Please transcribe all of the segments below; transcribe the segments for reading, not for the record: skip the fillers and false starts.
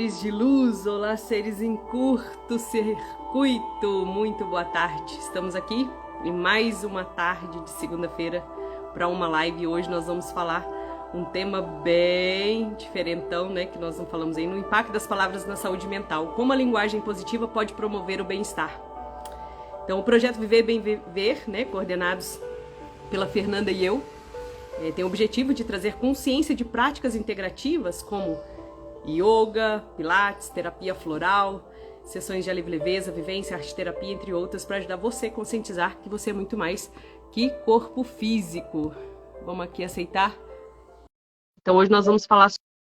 seres de luz, olá seres em curto circuito, muito boa tarde. Estamos aqui em mais uma tarde de segunda-feira para uma live. Hoje nós vamos falar um tema bem diferentão, né, que nós não falamos aí, no impacto das palavras na saúde mental. Como a linguagem positiva pode promover o bem-estar. Então o projeto Viver Bem Viver, né, coordenados pela Fernanda e eu, tem o objetivo de trazer consciência de práticas integrativas como yoga, pilates, terapia floral, sessões de alívio e leveza, vivência, arte terapia, entre outras, para ajudar você a conscientizar que você é muito mais que corpo físico. Vamos aqui aceitar? Então hoje nós vamos falar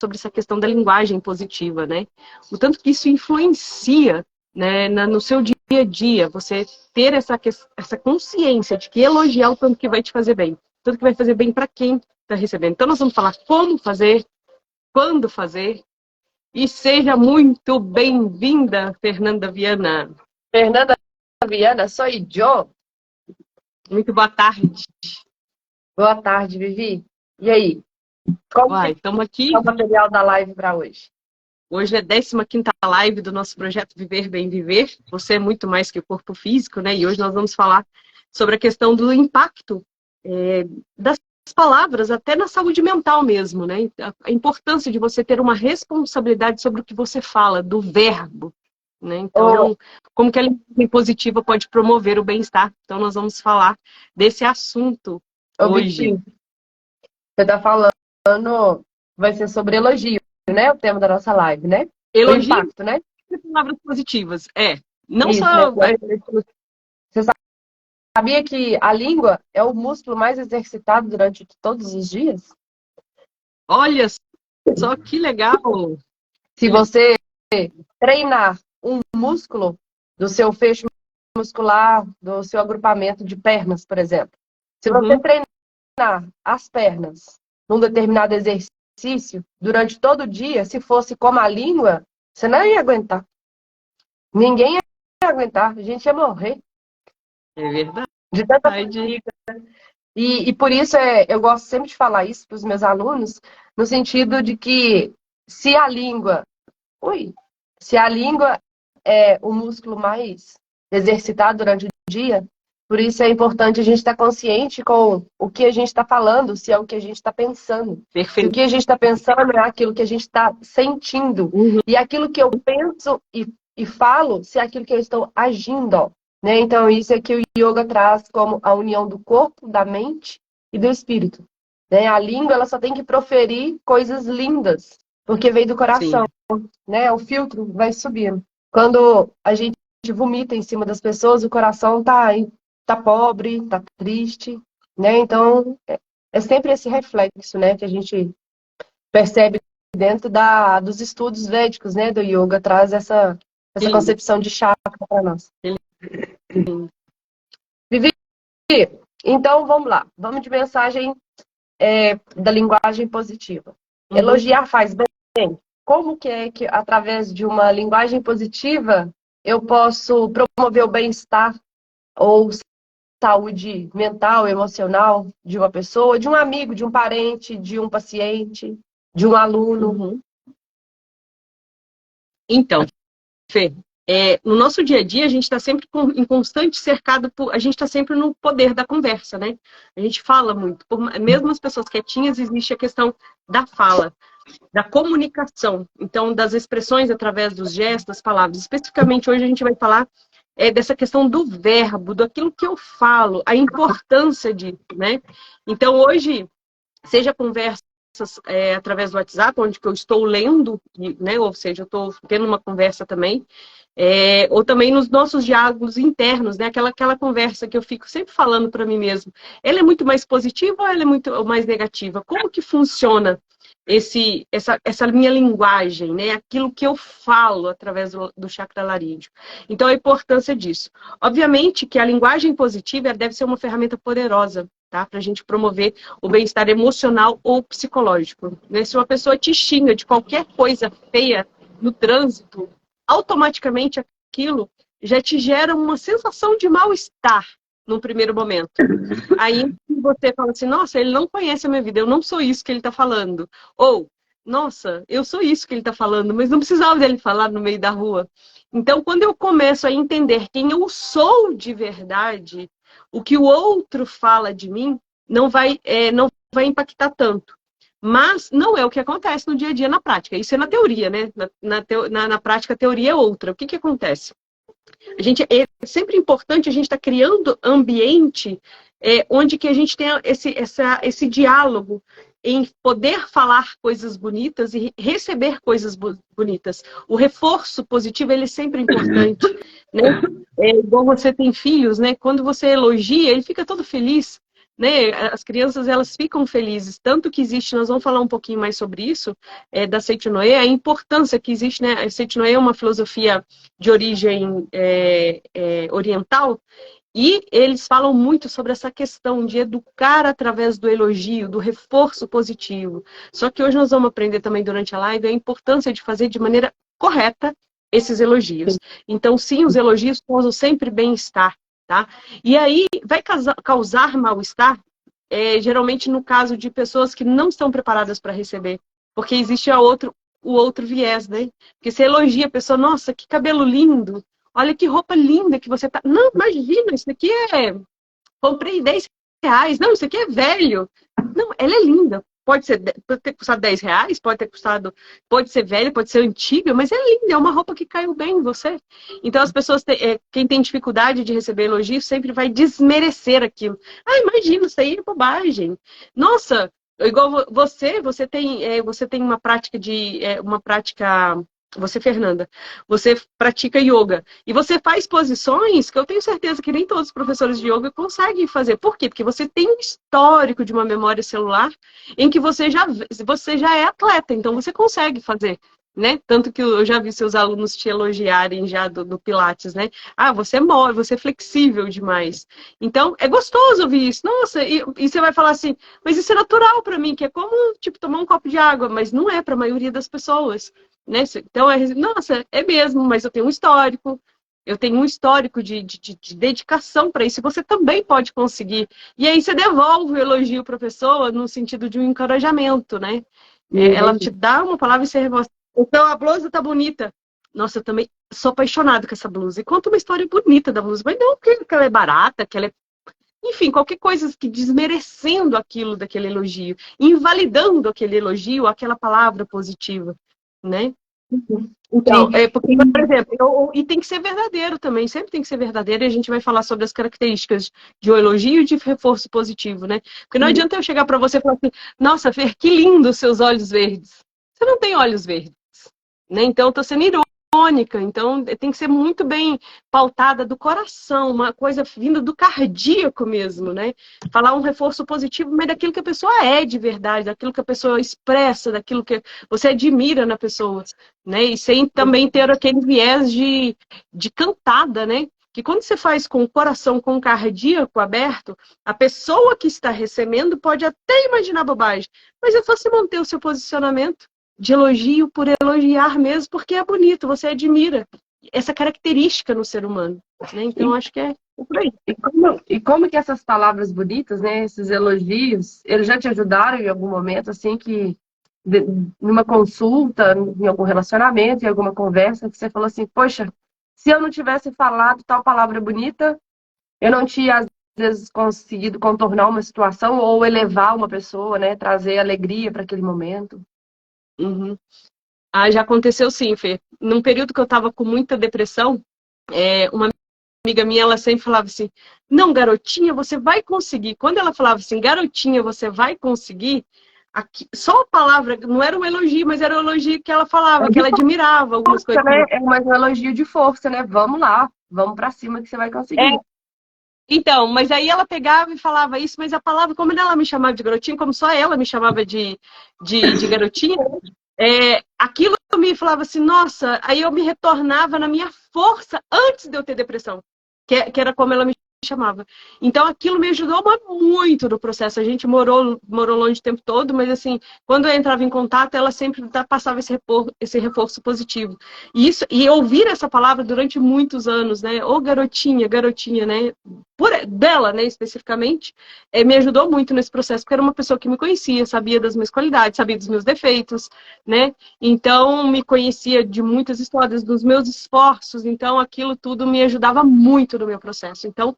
sobre essa questão da linguagem positiva, né? O tanto que isso influencia, né, no seu dia a dia, você ter essa consciência de que elogiar o tanto que vai te fazer bem, o tanto que vai fazer bem para quem está recebendo. Então nós vamos falar como fazer, quando fazer. E seja muito bem-vinda, Fernanda Viana. Fernanda Viana, sou eu. Muito boa tarde. Boa tarde, Vivi. E aí? Como estamos aqui. É o material da live para hoje? Hoje é a 15ª live do nosso projeto Viver Bem Viver. Você é muito mais que o corpo físico, né? E hoje nós vamos falar sobre a questão do impacto das palavras, até na saúde mental mesmo, né? A importância de você ter uma responsabilidade sobre o que você fala, do verbo, né? Então, como que a linguagem positiva pode promover o bem-estar? Então, nós vamos falar desse assunto hoje. Você está falando, vai ser sobre elogio, né? O tema da nossa live, né? Elogio, o impacto, né? Palavras positivas, não isso, só... né? Você sabia que a língua é o músculo mais exercitado durante todos os dias? Olha só que legal! Se você treinar um músculo do seu feixe muscular, do seu agrupamento de pernas, por exemplo. Se você treinar as pernas num determinado exercício durante todo o dia, se fosse como a língua, você não ia aguentar. Ninguém ia aguentar, a gente ia morrer. É verdade. De tanta fadiga. E por isso eu gosto sempre de falar isso para os meus alunos, no sentido de que se a língua é o músculo mais exercitado durante o dia, por isso é importante a gente estar consciente com o que a gente está falando, se é o que a gente está pensando. Perfeito. Se o que a gente está pensando é aquilo que a gente está sentindo. E aquilo que eu penso e falo, se é aquilo que eu estou agindo. Né? Então, isso é que o yoga traz como a união do corpo, da mente e do espírito. Né? A língua ela só tem que proferir coisas lindas, porque veio do coração. Né? O filtro vai subindo. Quando a gente vomita em cima das pessoas, o coração tá pobre, tá triste. Né? Então, é sempre esse reflexo, né, que a gente percebe dentro dos estudos védicos, né, do yoga, traz essa concepção de chakra para nós. Vivi, então vamos lá. Vamos de mensagem da linguagem positiva. Elogiar faz bem. Como que é que, através de uma linguagem positiva, eu posso promover o bem-estar ou saúde mental, emocional de uma pessoa, de um amigo, de um parente, de um paciente, de um aluno? Então, Fê, no nosso dia a dia, a gente está sempre em constante cercado a gente está sempre no poder da conversa, né? A gente fala muito. Mesmo as pessoas quietinhas, existe a questão da fala, da comunicação. Então, das expressões através dos gestos, das palavras. Especificamente, hoje a gente vai falar dessa questão do verbo, daquilo que eu falo, a importância disso, né? Então, hoje, seja conversa através do WhatsApp, onde eu estou lendo, né? Ou seja, eu estou tendo uma conversa também, ou também nos nossos diálogos internos, né? Aquela conversa que eu fico sempre falando para mim mesmo. Ela é muito mais positiva ou ela é muito mais negativa? Como que funciona essa minha linguagem, né? Aquilo que eu falo através do chakra laríngeo. Então, a importância disso. Obviamente que a linguagem positiva deve ser uma ferramenta poderosa, tá? Para a gente promover o bem-estar emocional ou psicológico. Né? Se uma pessoa te xinga de qualquer coisa feia no trânsito, automaticamente aquilo já te gera uma sensação de mal-estar num primeiro momento. Aí você fala assim, nossa, ele não conhece a minha vida, eu não sou isso que ele está falando. Ou, nossa, eu sou isso que ele está falando, mas não precisava dele falar no meio da rua. Então, quando eu começo a entender quem eu sou de verdade, o que o outro fala de mim não vai impactar tanto. Mas não é o que acontece no dia a dia na prática. Isso é na teoria, né? Na prática, a teoria é outra. O que acontece? É sempre importante a gente estar criando ambiente onde que a gente tenha esse diálogo em poder falar coisas bonitas e receber coisas bonitas. O reforço positivo, ele é sempre importante, né? É igual você tem filhos, né? Quando você elogia, ele fica todo feliz, né? As crianças, elas ficam felizes. Tanto que existe, nós vamos falar um pouquinho mais sobre isso, da Seitinoye, a importância que existe, né? A Seitinoye é uma filosofia de origem oriental, e eles falam muito sobre essa questão de educar através do elogio, do reforço positivo. Só que hoje nós vamos aprender também durante a live a importância de fazer de maneira correta esses elogios. Então, sim, os elogios causam sempre bem-estar, tá? E aí, vai causar mal-estar, geralmente no caso de pessoas que não estão preparadas para receber. Porque existe o outro viés, né? Porque você elogia a pessoa, nossa, que cabelo lindo! Olha que roupa linda que você tá. Não, imagina, isso aqui comprei R$ 10. Não, isso aqui é velho. Não, ela é linda. Pode ter custado R$ 10, pode ser velha, pode ser antiga, mas é linda, é uma roupa que caiu bem em você. Então as pessoas, quem tem dificuldade de receber elogios, sempre vai desmerecer aquilo. Ah, imagina, isso aí é bobagem. Nossa, igual você tem uma prática. Você, Fernanda, você pratica yoga. E você faz posições que eu tenho certeza que nem todos os professores de yoga conseguem fazer. Por quê? Porque você tem um histórico de uma memória celular em que você já é atleta, então você consegue fazer. Né? Tanto que eu já vi seus alunos te elogiarem já do Pilates, né? Ah, você é mole, você é flexível demais. Então, é gostoso ouvir isso. Nossa, e você vai falar assim, mas isso é natural para mim, que é como, tipo, tomar um copo de água, mas não é para a maioria das pessoas. Né? Então, nossa, é mesmo, mas eu tenho um histórico de dedicação para isso, e você também pode conseguir. E aí você devolve o elogio para a pessoa no sentido de um encorajamento, né? Ela te dá uma palavra e você mostra. Então, a blusa tá bonita. Nossa, eu também sou apaixonada com essa blusa. E conta uma história bonita da blusa, mas não porque ela é barata, que ela é... Enfim, qualquer coisa que desmerecendo aquilo daquele elogio, invalidando aquele elogio, aquela palavra positiva, né? Então, porque, por exemplo, e tem que ser verdadeiro também, sempre tem que ser verdadeiro, e a gente vai falar sobre as características de um elogio e de reforço positivo, né? Porque não adianta eu chegar para você e falar assim, nossa, Fer, que lindo os seus olhos verdes. Você não tem olhos verdes, né? Então, eu tô sendo irônica, então tem que ser muito bem pautada do coração, uma coisa vinda do cardíaco mesmo, né? Falar um reforço positivo, mas daquilo que a pessoa é de verdade, daquilo que a pessoa expressa, daquilo que você admira na pessoa, né? E sem também ter aquele viés de cantada, né? Que quando você faz com o coração, com o cardíaco aberto, a pessoa que está recebendo pode até imaginar bobagem, mas é só você manter o seu posicionamento de elogio por elogiar mesmo, porque é bonito, você admira essa característica no ser humano, né? Então, acho que é por aí. E como que essas palavras bonitas, né, esses elogios, eles já te ajudaram em algum momento, assim, numa consulta, em algum relacionamento, em alguma conversa, que você falou assim, poxa, se eu não tivesse falado tal palavra bonita, eu não tinha, às vezes, conseguido contornar uma situação ou elevar uma pessoa, né, trazer alegria para aquele momento. Uhum. Ah, já aconteceu sim, Fê. Num período que eu estava com muita depressão, uma amiga minha, ela sempre falava assim, não, garotinha, você vai conseguir. Quando ela falava assim, garotinha, você vai conseguir, só a palavra, não era um elogio, mas era um elogio que ela falava, que ela admirava algumas coisas. Né? É mais um elogio de força, né? Vamos lá, vamos para cima que você vai conseguir. Então, mas aí ela pegava e falava isso, mas a palavra, como ela me chamava de garotinha, como só ela me chamava de garotinha, aquilo me falava assim, nossa, aí eu me retornava na minha força antes de eu ter depressão, que era como ela me chamava. Então aquilo me ajudou muito no processo. A gente morou longe o tempo todo, mas assim, quando eu entrava em contato, ela sempre passava esse reforço positivo. E ouvir essa palavra durante muitos anos, né? Ô garotinha, garotinha, né? dela, né, especificamente, me ajudou muito nesse processo, porque era uma pessoa que me conhecia, sabia das minhas qualidades, sabia dos meus defeitos, né? Então, me conhecia de muitas histórias, dos meus esforços, então aquilo tudo me ajudava muito no meu processo. Então,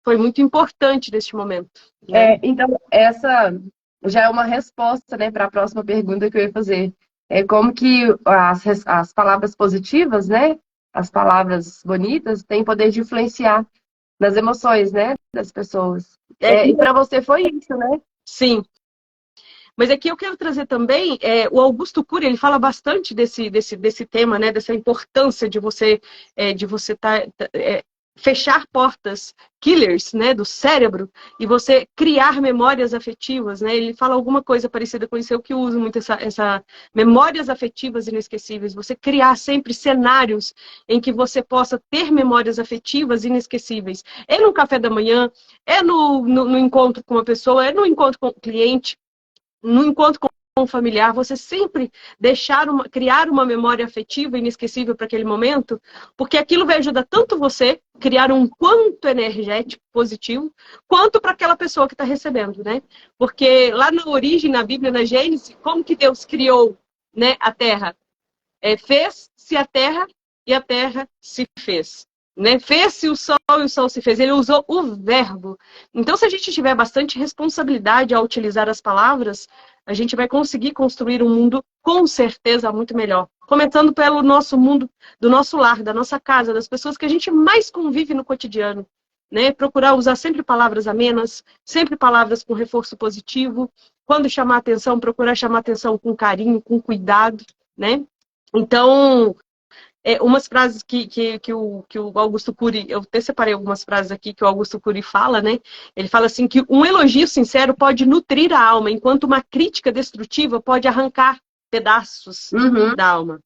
foi muito importante neste momento, né? Então, essa já é uma resposta, né, para a próxima pergunta que eu ia fazer. É como que as palavras positivas, né, as palavras bonitas, têm poder de influenciar nas emoções, né, das pessoas. E para você foi isso, né? Sim. Mas aqui eu quero trazer também, o Augusto Cury, ele fala bastante desse tema, né, dessa importância de você fechar portas killers, né, do cérebro e você criar memórias afetivas, né? Ele fala alguma coisa parecida com isso, eu que uso muito essa memórias afetivas inesquecíveis, você criar sempre cenários em que você possa ter memórias afetivas inesquecíveis. É no café da manhã, é no encontro com uma pessoa, é no encontro com o cliente, no encontro com um familiar, você sempre criar uma memória afetiva inesquecível para aquele momento, porque aquilo vai ajudar tanto você a criar um quanto energético positivo, quanto para aquela pessoa que está recebendo, né? Porque lá na origem, na Bíblia, na Gênesis, como que Deus criou, né, a Terra? Fez-se a Terra e a Terra se fez. Né? Fez-se o sol e o sol se fez. Ele usou o verbo. Então, se a gente tiver bastante responsabilidade ao utilizar as palavras, a gente vai conseguir construir um mundo, com certeza, muito melhor. Começando pelo nosso mundo, do nosso lar, da nossa casa, das pessoas que a gente mais convive no cotidiano. Né? Procurar usar sempre palavras amenas, sempre palavras com reforço positivo. Quando chamar atenção, procurar chamar atenção com carinho, com cuidado. Né? Então, umas frases que o Augusto Cury, eu até separei algumas frases aqui que o Augusto Cury fala, né? Ele fala assim que um elogio sincero pode nutrir a alma, enquanto uma crítica destrutiva pode arrancar pedaços da alma.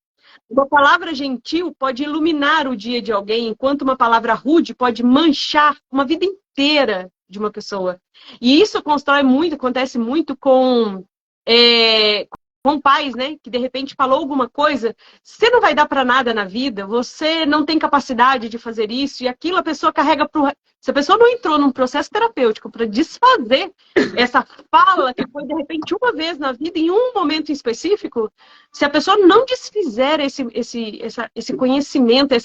Uma palavra gentil pode iluminar o dia de alguém, enquanto uma palavra rude pode manchar uma vida inteira de uma pessoa. E isso acontece muito com pais, né, que de repente falou alguma coisa, você não vai dar para nada na vida, você não tem capacidade de fazer isso, e aquilo a pessoa carrega pro... Se a pessoa não entrou num processo terapêutico para desfazer essa fala que foi de repente uma vez na vida, em um momento específico, se a pessoa não desfizer esse conhecimento,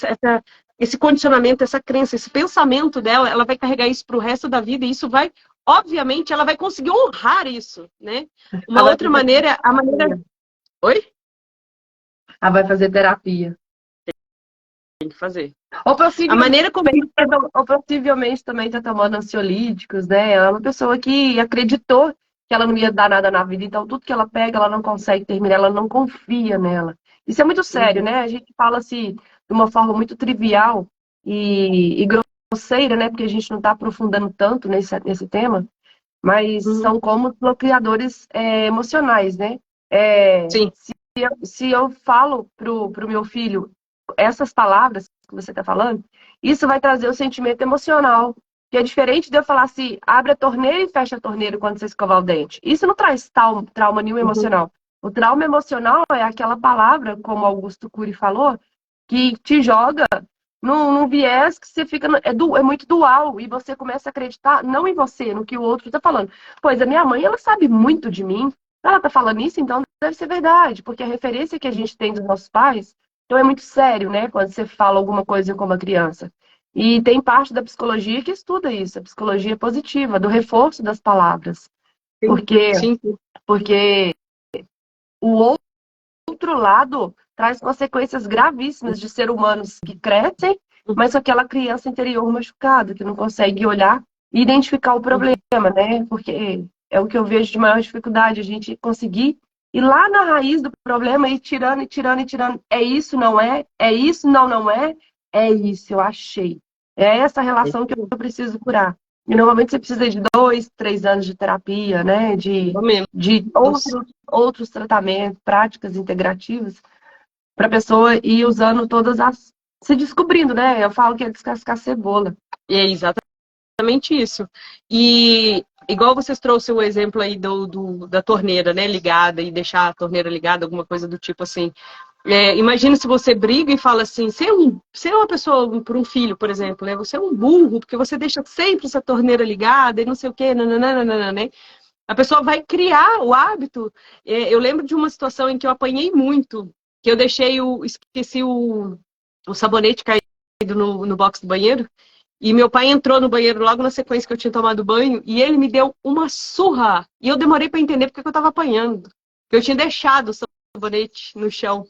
esse condicionamento, essa crença, esse pensamento dela, ela vai carregar isso para o resto da vida, e isso vai, obviamente, ela vai conseguir honrar isso, né? Uma outra maneira, a maneira... Oi? Ela vai fazer terapia. Tem que fazer. Ou possivelmente também está tomando ansiolíticos, né? Ela é uma pessoa que acreditou que ela não ia dar nada na vida, então tudo que ela pega, ela não consegue terminar, ela não confia nela. Isso é muito sério, né? A gente fala assim de uma forma muito trivial e grosseira, né? Porque a gente não está aprofundando tanto nesse tema, mas são como bloqueadores emocionais, né? Sim. Se eu falo pro meu filho essas palavras que você está falando, isso vai trazer o sentimento emocional, que é diferente de eu falar assim, abre a torneira e fecha a torneira quando você escovar o dente. Isso não traz trauma nenhum emocional. O trauma emocional é aquela palavra, como Augusto Cury falou, que te joga num viés que você fica... É muito dual, e você começa a acreditar, não em você, no que o outro está falando. Pois a minha mãe, ela sabe muito de mim, ela está falando isso, então deve ser verdade, porque a referência que a gente tem dos nossos pais, então é muito sério, né, quando você fala alguma coisa com uma criança. E tem parte da psicologia que estuda isso, a psicologia positiva, do reforço das palavras. Porque o outro lado traz consequências gravíssimas de ser humanos que crescem, mas com aquela criança interior machucada, que não consegue olhar e identificar o problema, né? Porque é o que eu vejo de maior dificuldade, a gente conseguir ir lá na raiz do problema e tirando, e tirando, e tirando. É isso, não é? É isso, não, não é? É isso, eu achei. É essa relação que eu preciso curar. E normalmente você precisa de 2, 3 anos de terapia, né? De outros tratamentos, práticas integrativas, para a pessoa ir usando todas as... Se descobrindo, né? Eu falo que é descascar cebola. E é exatamente isso. E igual vocês trouxeram o exemplo aí da torneira, né, ligada, e deixar a torneira ligada, alguma coisa do tipo assim. Imagina se você briga e fala assim, ser uma pessoa, por um filho, por exemplo, né? Você é um burro, porque você deixa sempre essa torneira ligada e não sei o quê, nananana, né? A pessoa vai criar o hábito. Eu lembro de uma situação em que eu apanhei muito, que eu esqueci o sabonete caído no box do banheiro, e meu pai entrou no banheiro logo na sequência que eu tinha tomado banho, e ele me deu uma surra. E eu demorei para entender porque eu estava apanhando. Porque eu tinha deixado o sabonete no chão.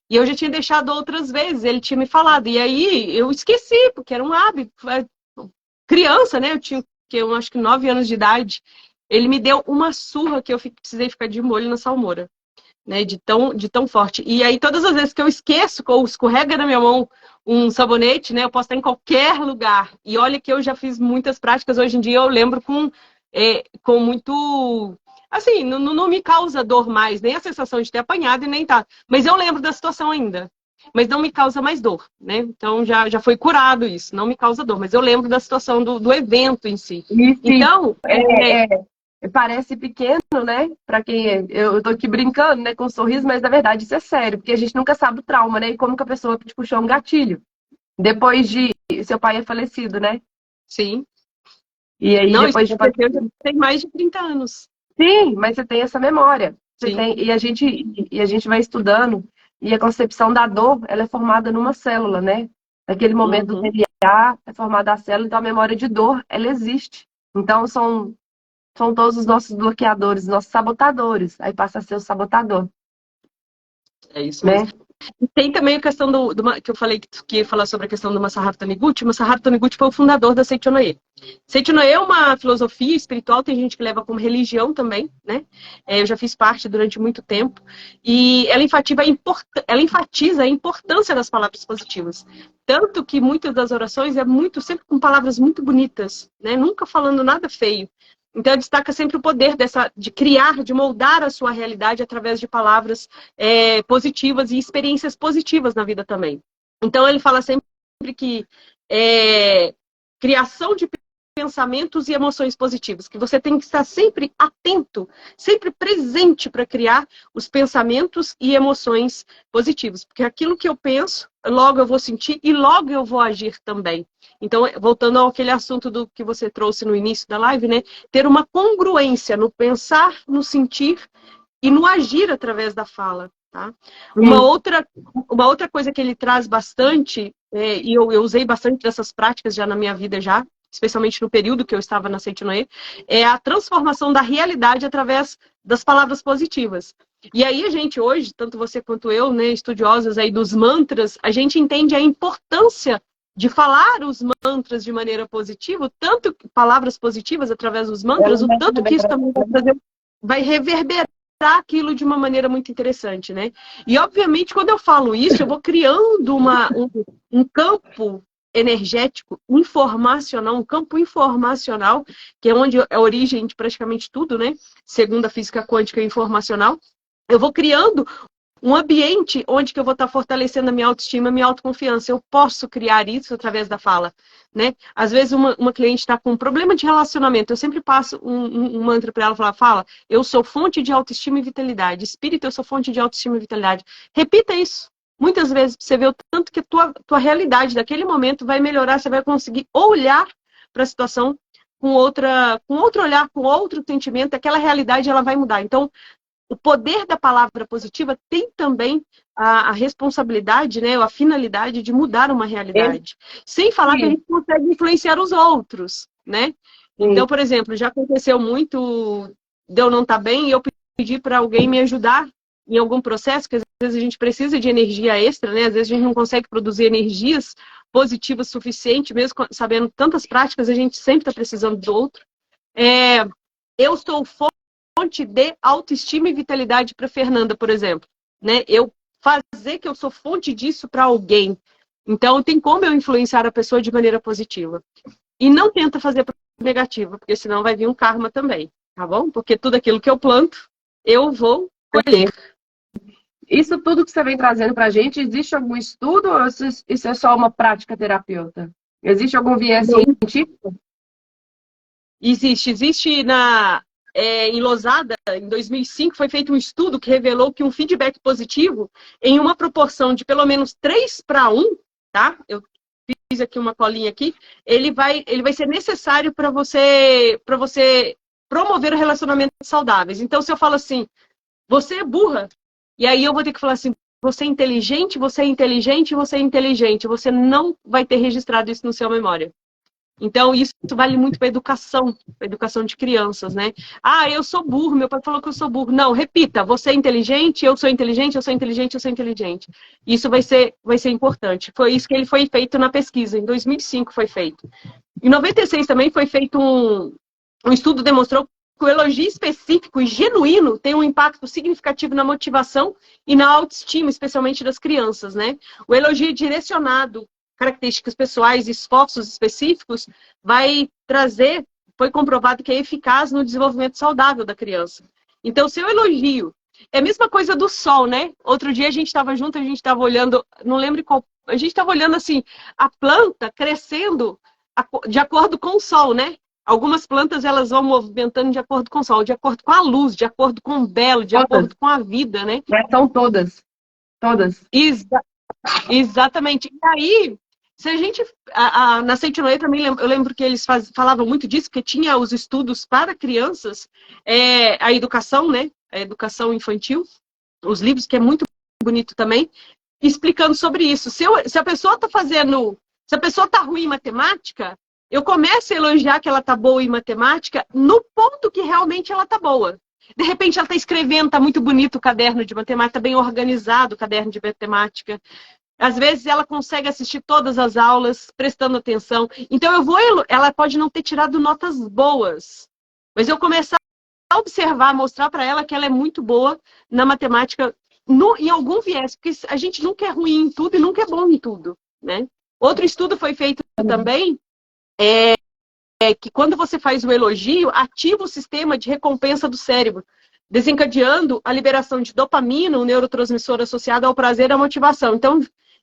E eu já tinha deixado outras vezes, ele tinha me falado. E aí eu esqueci, porque era um hábito. Criança, né? Eu acho que 9 anos de idade. Ele me deu uma surra que eu precisei ficar de molho na salmoura, né? De tão forte. E aí, todas as vezes que eu esqueço, ou escorrega na minha mão um sabonete, né? Eu posso estar em qualquer lugar. E olha que eu já fiz muitas práticas. Hoje em dia eu lembro com muito. Assim, não me causa dor mais, nem a sensação de ter apanhado e nem tá. Mas eu lembro da situação ainda. Mas não me causa mais dor, né? Então já foi curado isso, não me causa dor. Mas eu lembro da situação do evento em si. Então, parece pequeno, né? Para quem eu tô aqui brincando, né, com um sorriso, mas na verdade isso é sério, porque a gente nunca sabe o trauma, né? E como que a pessoa te puxou um gatilho. Depois de seu pai é falecido, né? sim. E aí Não, depois isso aconteceu já tem mais de 30 anos. Sim, mas você tem essa memória. Sim. E a gente vai estudando, e a concepção da dor, ela é formada numa célula, né? Naquele momento do DNA é formada a célula, então a memória de dor, ela existe. Então são todos os nossos bloqueadores, nossos sabotadores. Aí passa a ser o sabotador. É isso mesmo. Né? E tem também a questão que eu falei que ia falar sobre a questão do Masaharu Taniguchi. O Masaharu Taniguchi foi o fundador da Seichonoye. Seichonoye é uma filosofia espiritual, tem gente que leva como religião também, né? Eu já fiz parte durante muito tempo. E ela enfatiza a importância das palavras positivas. Tanto que muitas das orações sempre com palavras muito bonitas, né? Nunca falando nada feio. Então, destaca sempre o poder de criar, de moldar a sua realidade através de palavras positivas e experiências positivas na vida também. Então, ele fala sempre que criação de pensamentos e emoções positivas, que você tem que estar sempre atento, sempre presente para criar os pensamentos e emoções positivos, porque aquilo que eu penso, logo eu vou sentir e logo eu vou agir também. Então, voltando àquele assunto do que você trouxe no início da live, né? Ter uma congruência no pensar, no sentir e no agir através da fala. Tá? Uma outra coisa que ele traz bastante, e eu usei bastante dessas práticas já na minha vida já, especialmente no período que eu estava na Seichonoye, é a transformação da realidade através das palavras positivas. E aí a gente hoje, tanto você quanto eu, né, estudiosas aí dos mantras, a gente entende a importância de falar os mantras de maneira positiva, tanto palavras positivas através dos mantras, o tanto que isso também vai reverberar aquilo de uma maneira muito interessante, né? E, obviamente, quando eu falo isso, eu vou criando um campo energético, informacional, um campo informacional, que é onde é a origem de praticamente tudo, né? Segundo a física quântica informacional. Eu vou criando um ambiente onde que eu vou estar fortalecendo a minha autoestima, a minha autoconfiança. Eu posso criar isso através da fala, né? Às vezes uma cliente está com um problema de relacionamento, eu sempre passo um mantra para ela, fala, eu sou fonte de autoestima e vitalidade. Espírito, eu sou fonte de autoestima e vitalidade. Repita isso. Muitas vezes você vê o tanto que a tua realidade daquele momento vai melhorar, você vai conseguir olhar para a situação com outro olhar, com outro sentimento, aquela realidade ela vai mudar. Então, o poder da palavra positiva tem também a responsabilidade, né, a finalidade de mudar uma realidade. Sem falar que a gente consegue influenciar os outros, né? Então, por exemplo, já aconteceu muito de eu não estar bem e eu pedir para alguém me ajudar em algum processo, que às vezes a gente precisa de energia extra, né? Às vezes a gente não consegue produzir energias positivas suficiente, mesmo sabendo tantas práticas, a gente sempre está precisando do outro. Eu sou fonte de autoestima e vitalidade para Fernanda, por exemplo, né? Eu fazer que eu sou fonte disso para alguém. Então, tem como eu influenciar a pessoa de maneira positiva. E não tenta fazer negativa, porque senão vai vir um karma também, tá bom? Porque tudo aquilo que eu planto, eu vou colher. Isso tudo que você vem trazendo para a gente, existe algum estudo ou isso é só uma prática terapeuta? Existe algum viés científico? Existe em Losada, em 2005, foi feito um estudo que revelou que um feedback positivo, em uma proporção de pelo menos 3:1, tá? Eu fiz aqui uma colinha aqui, ele vai ser necessário para você promover relacionamentos saudáveis. Então, se eu falo assim, você é burra, e aí eu vou ter que falar assim, você é inteligente, você é inteligente, você é inteligente. Você não vai ter registrado isso no seu memória. Então, isso vale muito para a educação de crianças, né? Ah, eu sou burro, meu pai falou que eu sou burro. Não, repita, você é inteligente, eu sou inteligente, eu sou inteligente, eu sou inteligente. Isso vai ser importante. Foi isso que ele foi feito na pesquisa, em 2005 foi feito. Em 96 também foi feito um estudo que demonstrou que o elogio específico e genuíno tem um impacto significativo na motivação e na autoestima, especialmente das crianças, né? O elogio direcionado, características pessoais e esforços específicos, vai trazer, foi comprovado que é eficaz no desenvolvimento saudável da criança. Então, seu elogio é a mesma coisa do sol, né? Outro dia a gente estava junto, a gente estava olhando, não lembro qual, a gente estava olhando assim, a planta crescendo de acordo com o sol, né? Algumas plantas elas vão movimentando de acordo com o sol, de acordo com a luz, de acordo com o belo, de acordo com a vida, né? São todas. Todas. Exatamente. E aí, se a gente. Na Sentinela também, eu lembro que eles falavam muito disso, porque tinha os estudos para crianças, a educação, né? A educação infantil, os livros, que é muito bonito também, explicando sobre isso. Se a pessoa está fazendo. Se a pessoa está ruim em matemática, eu começo a elogiar que ela está boa em matemática no ponto que realmente ela está boa. De repente ela está escrevendo, está muito bonito o caderno de matemática, está bem organizado o caderno de matemática. Às vezes ela consegue assistir todas as aulas, prestando atenção. Então ela pode não ter tirado notas boas, mas eu começar a observar, mostrar para ela que ela é muito boa na matemática, em algum viés, porque a gente nunca é ruim em tudo e nunca é bom em tudo, né? Outro estudo foi feito também, que quando você faz o elogio, ativa o sistema de recompensa do cérebro, desencadeando a liberação de dopamina, um neurotransmissor associado ao prazer e à motivação. Então,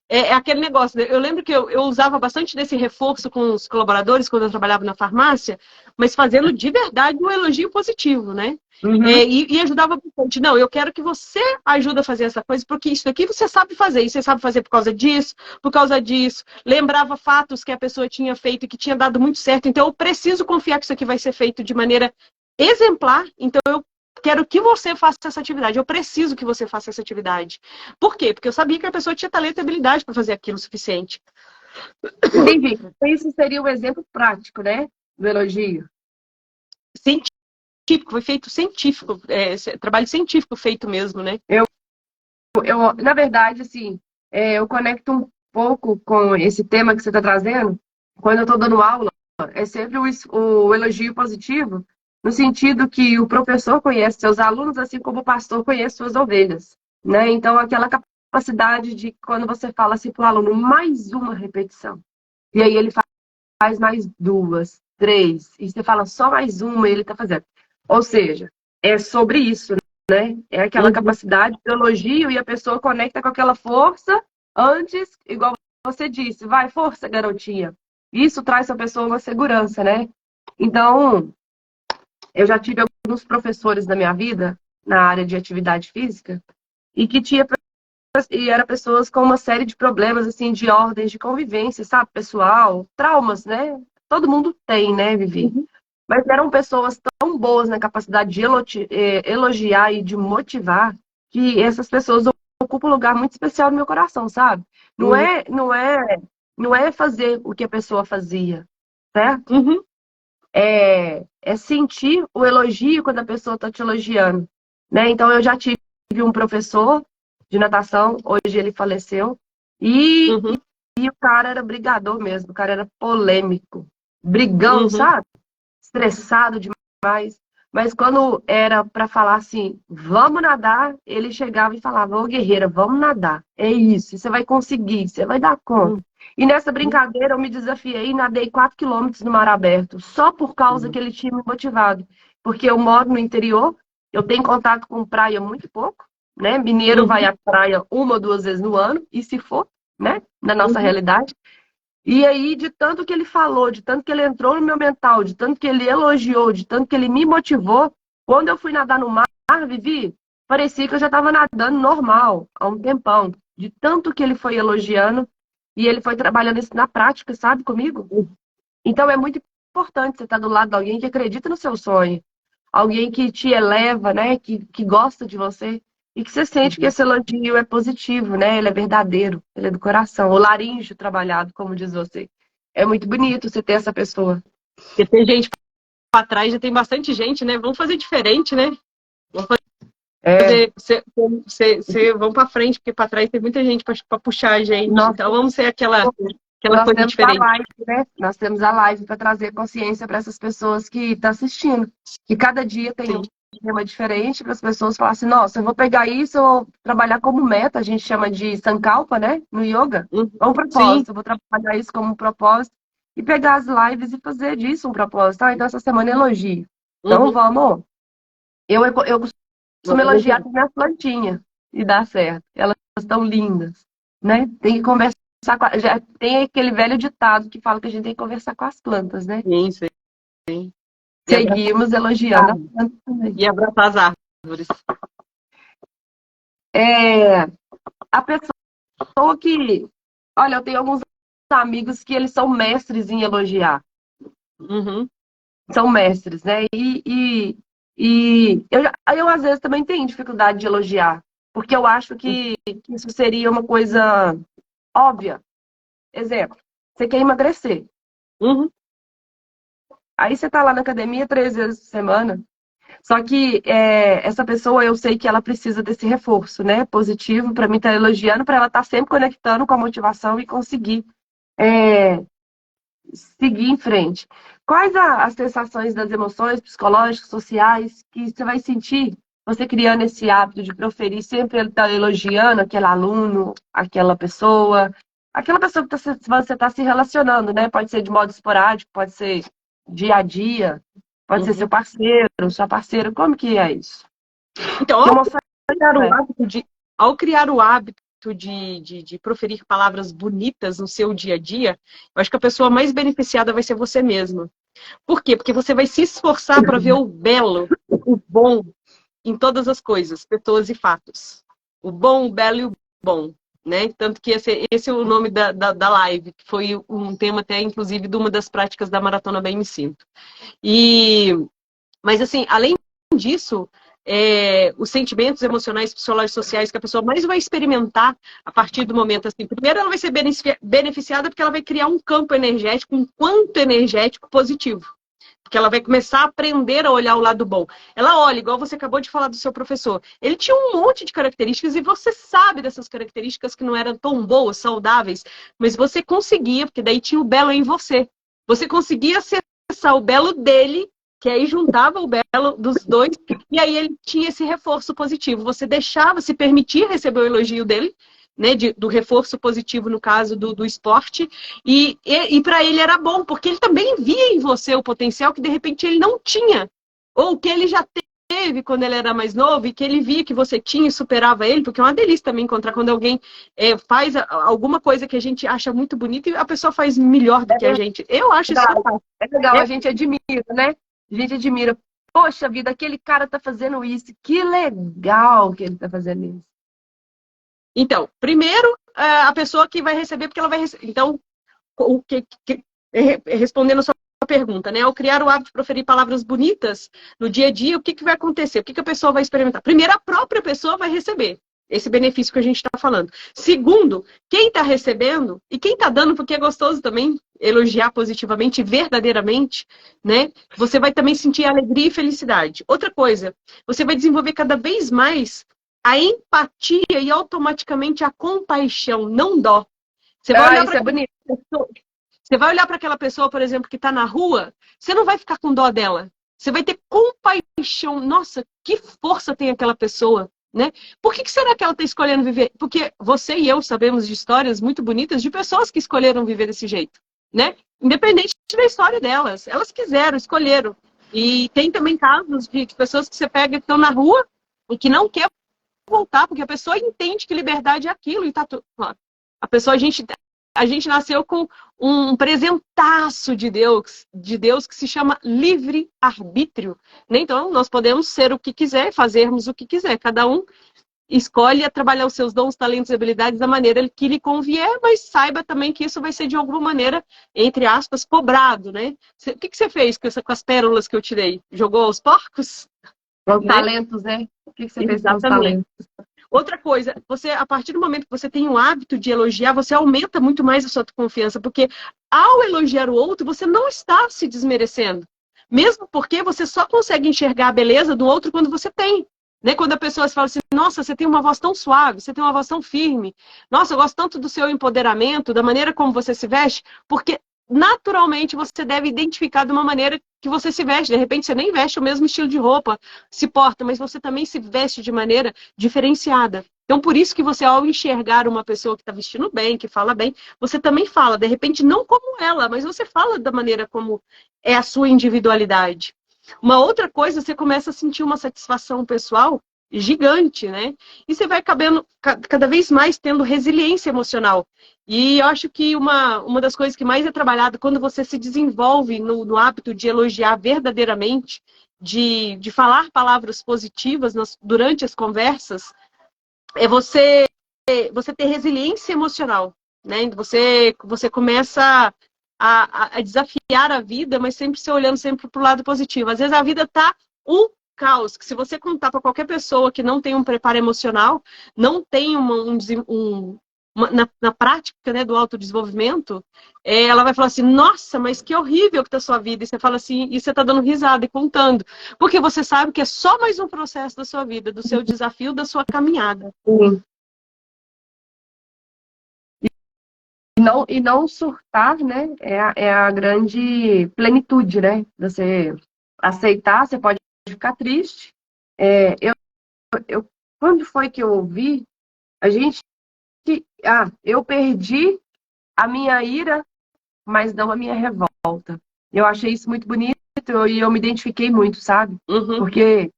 é aquele negócio. Eu lembro que eu usava bastante desse reforço com os colaboradores quando eu trabalhava na farmácia, mas fazendo de verdade um elogio positivo, né? Uhum. E ajudava bastante. Não, eu quero que você ajude a fazer essa coisa, porque isso aqui você sabe fazer. E você sabe fazer por causa disso, por causa disso. Lembrava fatos que a pessoa tinha feito e que tinha dado muito certo. Então, eu preciso confiar que isso aqui vai ser feito de maneira exemplar. Então, eu quero que você faça essa atividade. Eu preciso que você faça essa atividade. Por quê? Porque eu sabia que a pessoa tinha talento e habilidade para fazer aquilo o suficiente. Entendi. Isso seria um exemplo prático, né? Do elogio. Científico, foi feito científico. Trabalho científico feito mesmo, né? Na verdade, assim, eu conecto um pouco com esse tema que você está trazendo. Quando eu estou dando aula, é sempre o elogio positivo, no sentido que o professor conhece seus alunos, assim como o pastor conhece suas ovelhas, né? Então, aquela capacidade de, quando você fala assim para o aluno, mais uma repetição, e aí ele faz mais 2, 3, e você fala só mais uma e ele está fazendo. Ou seja, é sobre isso, né? É aquela capacidade de elogio e a pessoa conecta com aquela força antes, igual você disse, vai, força, garotinha. Isso traz para a pessoa uma segurança, né? Então, eu já tive alguns professores na minha vida, na área de atividade física, e eram pessoas com uma série de problemas, assim, de ordens de convivência, sabe, pessoal, traumas, né? Todo mundo tem, né, Vivi? Mas eram pessoas tão boas na capacidade de elogiar e de motivar, que essas pessoas ocupam um lugar muito especial no meu coração, sabe? Não é fazer o que a pessoa fazia, certo? É sentir o elogio quando a pessoa está te elogiando, né? Então, eu já tive um professor de natação, hoje ele faleceu, e o cara era brigador mesmo, o cara era polêmico, brigão, sabe? Estressado demais. Mas quando era para falar assim, vamos nadar, ele chegava e falava, ô guerreira, vamos nadar. É isso, você vai conseguir, você vai dar conta. E nessa brincadeira eu me desafiei e nadei 4 quilômetros no mar aberto, só por causa que ele tinha me motivado. Porque eu moro no interior, eu tenho contato com praia muito pouco, né? Mineiro vai à praia 1 ou 2 vezes no ano, e se for, né? Na nossa realidade. E aí, de tanto que ele falou, de tanto que ele entrou no meu mental, de tanto que ele elogiou, de tanto que ele me motivou, Quando eu fui nadar no mar, Vivi, parecia que eu já estava nadando normal há um tempão. De tanto que ele foi elogiando e ele foi trabalhando isso na prática, sabe, comigo? Então é muito importante você estar do lado de alguém que acredita no seu sonho. Alguém que te eleva, né? Que gosta de você. E que você sente que esse elogio é positivo, né? Ele é verdadeiro, ele é do coração. O laríngeo trabalhado, como diz você. É muito bonito você ter essa pessoa. Porque tem gente para trás, já tem bastante gente, né? Vamos fazer diferente, né? Vamos fazer. Vamos para frente, porque para trás tem muita gente para puxar a gente. Nossa. Então vamos ser aquela Nós coisa temos diferente. a live, né? Nós temos a live para trazer consciência para essas pessoas que estão assistindo. Que cada dia tem um tema diferente para as pessoas falarem assim, nossa, eu vou pegar isso, eu vou trabalhar como meta, a gente chama de sankalpa, né? No yoga. É um propósito, eu vou trabalhar isso como um propósito e pegar as lives e fazer disso um propósito. Então essa semana é elogio. Então vamos. Eu costumo elogiar as minhas plantinhas e dá certo. Elas estão lindas, né? Tem que conversar já tem aquele velho ditado que fala que a gente tem que conversar com as plantas, né? Sim. Seguimos elogiando as plantas também. E abraçar as árvores. A pessoa que... Olha, eu tenho alguns amigos que eles são mestres em elogiar. São mestres, né? E eu, às vezes, também tenho dificuldade de elogiar. Porque eu acho que isso seria uma coisa óbvia. Exemplo, você quer emagrecer. Aí você tá lá na academia 3 vezes por semana. Só que essa pessoa, eu sei que ela precisa desse reforço, né? Positivo, para mim estar elogiando, para ela estar sempre conectando com a motivação e conseguir seguir em frente. Quais as sensações das emoções psicológicas, sociais, que você vai sentir você criando esse hábito de proferir, sempre ele tá elogiando aquele aluno, aquela pessoa que você está se relacionando, né? Pode ser de modo esporádico, pode ser dia a dia, pode ser seu parceiro, sua parceira. Como que é isso? Então, ao criar o hábito de proferir palavras bonitas no seu dia a dia, eu acho que a pessoa mais beneficiada vai ser você mesma. Por quê? Porque você vai se esforçar para ver o belo, o bom em todas as coisas, pessoas e fatos. O bom, o belo e o bom. Né? Tanto que esse é o nome da live, que foi um tema até, inclusive, de uma das práticas da Maratona Bem Me Sinto. Mas, assim, além disso, os sentimentos emocionais, psicológicos, sociais que a pessoa mais vai experimentar a partir do momento, assim, primeiro ela vai ser beneficiada porque ela vai criar um campo energético, um quanto energético positivo. Porque ela vai começar a aprender a olhar o lado bom. Ela olha, igual você acabou de falar do seu professor. Ele tinha um monte de características e você sabe dessas características que não eram tão boas, saudáveis, mas você conseguia, porque daí tinha o belo em você. Você conseguia acessar o belo dele, que aí juntava o belo dos dois, e aí ele tinha esse reforço positivo. Você deixava, se permitir receber o elogio dele, né, do reforço positivo no caso do esporte, e para ele era bom, porque ele também via em você o potencial que de repente ele não tinha, ou que ele já teve quando ele era mais novo, e que ele via que você tinha e superava ele, porque é uma delícia também encontrar quando alguém faz alguma coisa que a gente acha muito bonita e a pessoa faz melhor do que a gente. Eu acho isso fantástico. É legal, a gente admira, né? A gente admira. Poxa vida, aquele cara tá fazendo isso, que legal que ele tá fazendo isso. Então, primeiro, a pessoa que vai receber, porque ela vai receber. Então, respondendo a sua pergunta, né? Ao criar o hábito de proferir palavras bonitas no dia a dia, o que vai acontecer? O que a pessoa vai experimentar? Primeiro, a própria pessoa vai receber esse benefício que a gente está falando. Segundo, quem está recebendo e quem está dando, porque é gostoso também elogiar positivamente, verdadeiramente, né? Você vai também sentir alegria e felicidade. Outra coisa, você vai desenvolver cada vez mais a empatia e automaticamente a compaixão, não dó. Você vai olhar para bonito. Você vai olhar para aquela pessoa, por exemplo, que está na rua, você não vai ficar com dó dela. Você vai ter compaixão. Nossa, que força tem aquela pessoa, né? Por que será que ela está escolhendo viver? Porque você e eu sabemos de histórias muito bonitas de pessoas que escolheram viver desse jeito, né? Independente da história delas. Elas quiseram, escolheram. E tem também casos de pessoas que você pega que estão na rua e que não quer voltar, porque a pessoa entende que liberdade é aquilo e tá tudo. A pessoa, a gente nasceu com um presentaço de Deus que se chama livre-arbítrio. Né? Então, nós podemos ser o que quiser, fazermos o que quiser. Cada um escolhe trabalhar os seus dons, talentos e habilidades da maneira que lhe convier, mas saiba também que isso vai ser de alguma maneira, entre aspas, cobrado, né? O que você fez com as pérolas que eu tirei? Jogou aos porcos? Os Né? talentos, né? O que você fez com os Exatamente. talentos? Outra coisa, você, a partir do momento que você tem o hábito de elogiar, você aumenta muito mais a sua confiança, porque ao elogiar o outro, você não está se desmerecendo. Mesmo porque você só consegue enxergar a beleza do outro quando você tem. Né? Quando a pessoa fala assim, nossa, você tem uma voz tão suave, você tem uma voz tão firme, nossa, eu gosto tanto do seu empoderamento, da maneira como você se veste, porque naturalmente você deve identificar de uma maneira que você se veste. De repente você nem veste o mesmo estilo de roupa, se porta, mas você também se veste de maneira diferenciada. Então, por isso que você, ao enxergar uma pessoa que está vestindo bem, que fala bem, você também fala, de repente, não como ela, mas você fala da maneira como é a sua individualidade. Uma outra coisa, você começa a sentir uma satisfação pessoal gigante, né? E você vai cada vez mais tendo resiliência emocional. E eu acho que uma das coisas que mais é trabalhada quando você se desenvolve no hábito de elogiar verdadeiramente, de falar palavras positivas durante as conversas, é você ter resiliência emocional, né? Você começa a desafiar a vida, mas sempre se olhando sempre para o lado positivo. Às vezes a vida tá um caos, que se você contar para qualquer pessoa que não tem um preparo emocional, não tem na prática, né, do autodesenvolvimento, ela vai falar assim, nossa, mas que horrível que tá a sua vida. E você fala assim, e você tá dando risada e contando. Porque você sabe que é só mais um processo da sua vida, do seu desafio, da sua caminhada. Sim. E não surtar, né? É a grande plenitude, né? Você aceitar, você pode ficar triste. Eu, quando foi que eu ouvi? A gente. Eu perdi a minha ira, mas não a minha revolta. Eu achei isso muito bonito e eu me identifiquei muito, sabe? Uhum. Porque